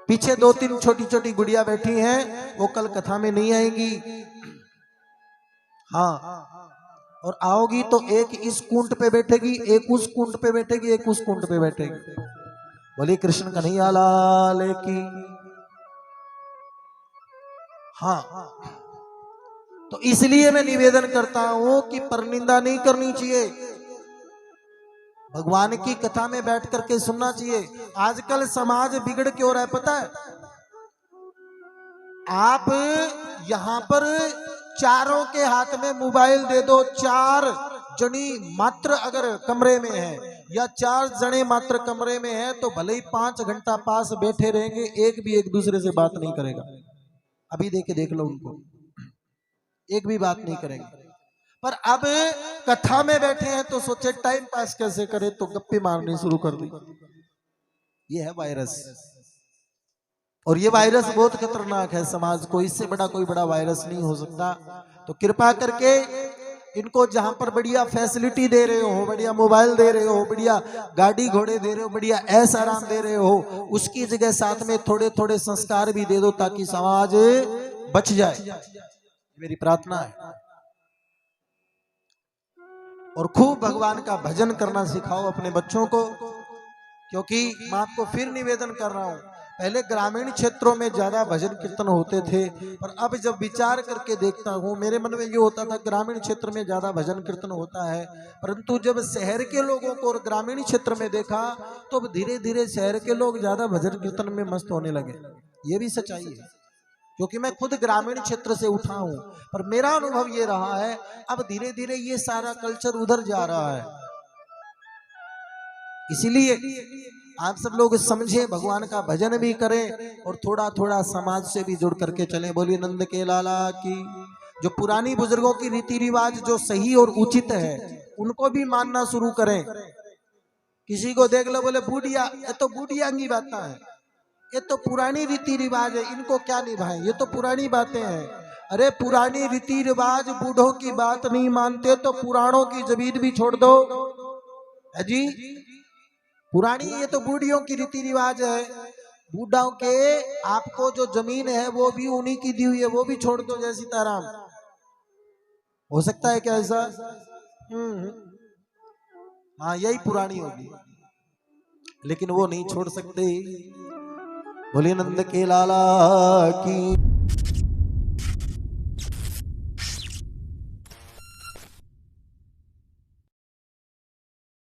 पीछे 2-3 छोटी छोटी गुड़िया बैठी हैं, वो कल कथा में नहीं आएंगी। हाँ, और आओगी तो एक इस कुंट पे बैठेगी, एक उस कुंट पे बैठेगी, एक उस कुंट पे बैठेगी। बोले कृष्ण कन्हैया लाल की। हाँ, तो इसलिए मैं निवेदन करता हूं कि परनिंदा नहीं करनी चाहिए, भगवान की कथा में बैठ करके सुनना चाहिए। आजकल समाज बिगड़ क्यों रहा है पता है? आप यहां पर चारों के हाथ में मोबाइल दे दो, 4 जनी मात्र अगर कमरे में है, या 4 जने मात्र कमरे में है, तो भले ही 5 घंटा पास बैठे रहेंगे, एक भी एक दूसरे से बात नहीं करेगा। अभी देख लो उनको, एक भी बात नहीं करेंगे। पर अब कथा में बैठे हैं तो सोचे टाइम पास कैसे करें, तो गप्पे मारने शुरू कर दी। ये है वायरस, और ये वायरस बहुत खतरनाक है समाज को, इससे बड़ा कोई बड़ा वायरस नहीं हो सकता। तो कृपा करके इनको जहां पर बढ़िया फैसिलिटी दे रहे हो, बढ़िया मोबाइल दे रहे हो, बढ़िया गाड़ी घोड़े दे रहे हो, बढ़िया ऐसा आराम दे रहे हो, उसकी जगह साथ में थोड़े थोड़े संस्कार भी दे दो ताकि समाज बच जाए, मेरी प्रार्थना है। और खूब भगवान का भजन करना सिखाओ अपने बच्चों को, क्योंकि मैं आपको फिर निवेदन कर रहा हूं, पहले ग्रामीण क्षेत्रों में ज्यादा भजन कीर्तन होते थे, पर अब जब विचार करके देखता हूँ मेरे मन में ये होता था ग्रामीण क्षेत्र में ज्यादा भजन कीर्तन होता है, परंतु जब शहर के लोगों को और ग्रामीण क्षेत्र में देखा तो अब धीरे धीरे शहर के लोग ज्यादा भजन कीर्तन में मस्त होने लगे। ये भी सच्चाई है, क्योंकि मैं खुद ग्रामीण क्षेत्र से उठा हूं, पर मेरा अनुभव ये रहा है अब धीरे धीरे ये सारा कल्चर उधर जा रहा है। इसीलिए आप सब लोग समझे, भगवान का भजन भी करें और थोड़ा थोड़ा समाज से भी जुड़ करके चलें। बोलिए नंद के लाला की। जो पुरानी बुजुर्गों की रीति रिवाज जो सही और उचित है उनको भी मानना शुरू करें। किसी को देख लो बोले बूढ़िया, ये तो बूढ़िया की बात है, ये तो पुरानी रीति रिवाज है, इनको क्या निभाएं, ये तो पुरानी बातें हैं। अरे पुरानी रीति रिवाज बूढ़ों की बात नहीं मानते तो पुराणों की जमीन भी छोड़ दो है जी। पुरानी ये तो बूढ़ियों की रीति रिवाज है, बूढ़ों के आपको जो जमीन है वो भी उन्हीं की दी हुई है, वो भी छोड़ दो। जय सीताराम। हो सकता है क्या ऐसा? हाँ यही पुरानी होगी, लेकिन वो नहीं छोड़ सकते। बोलिए नंद के लाला की।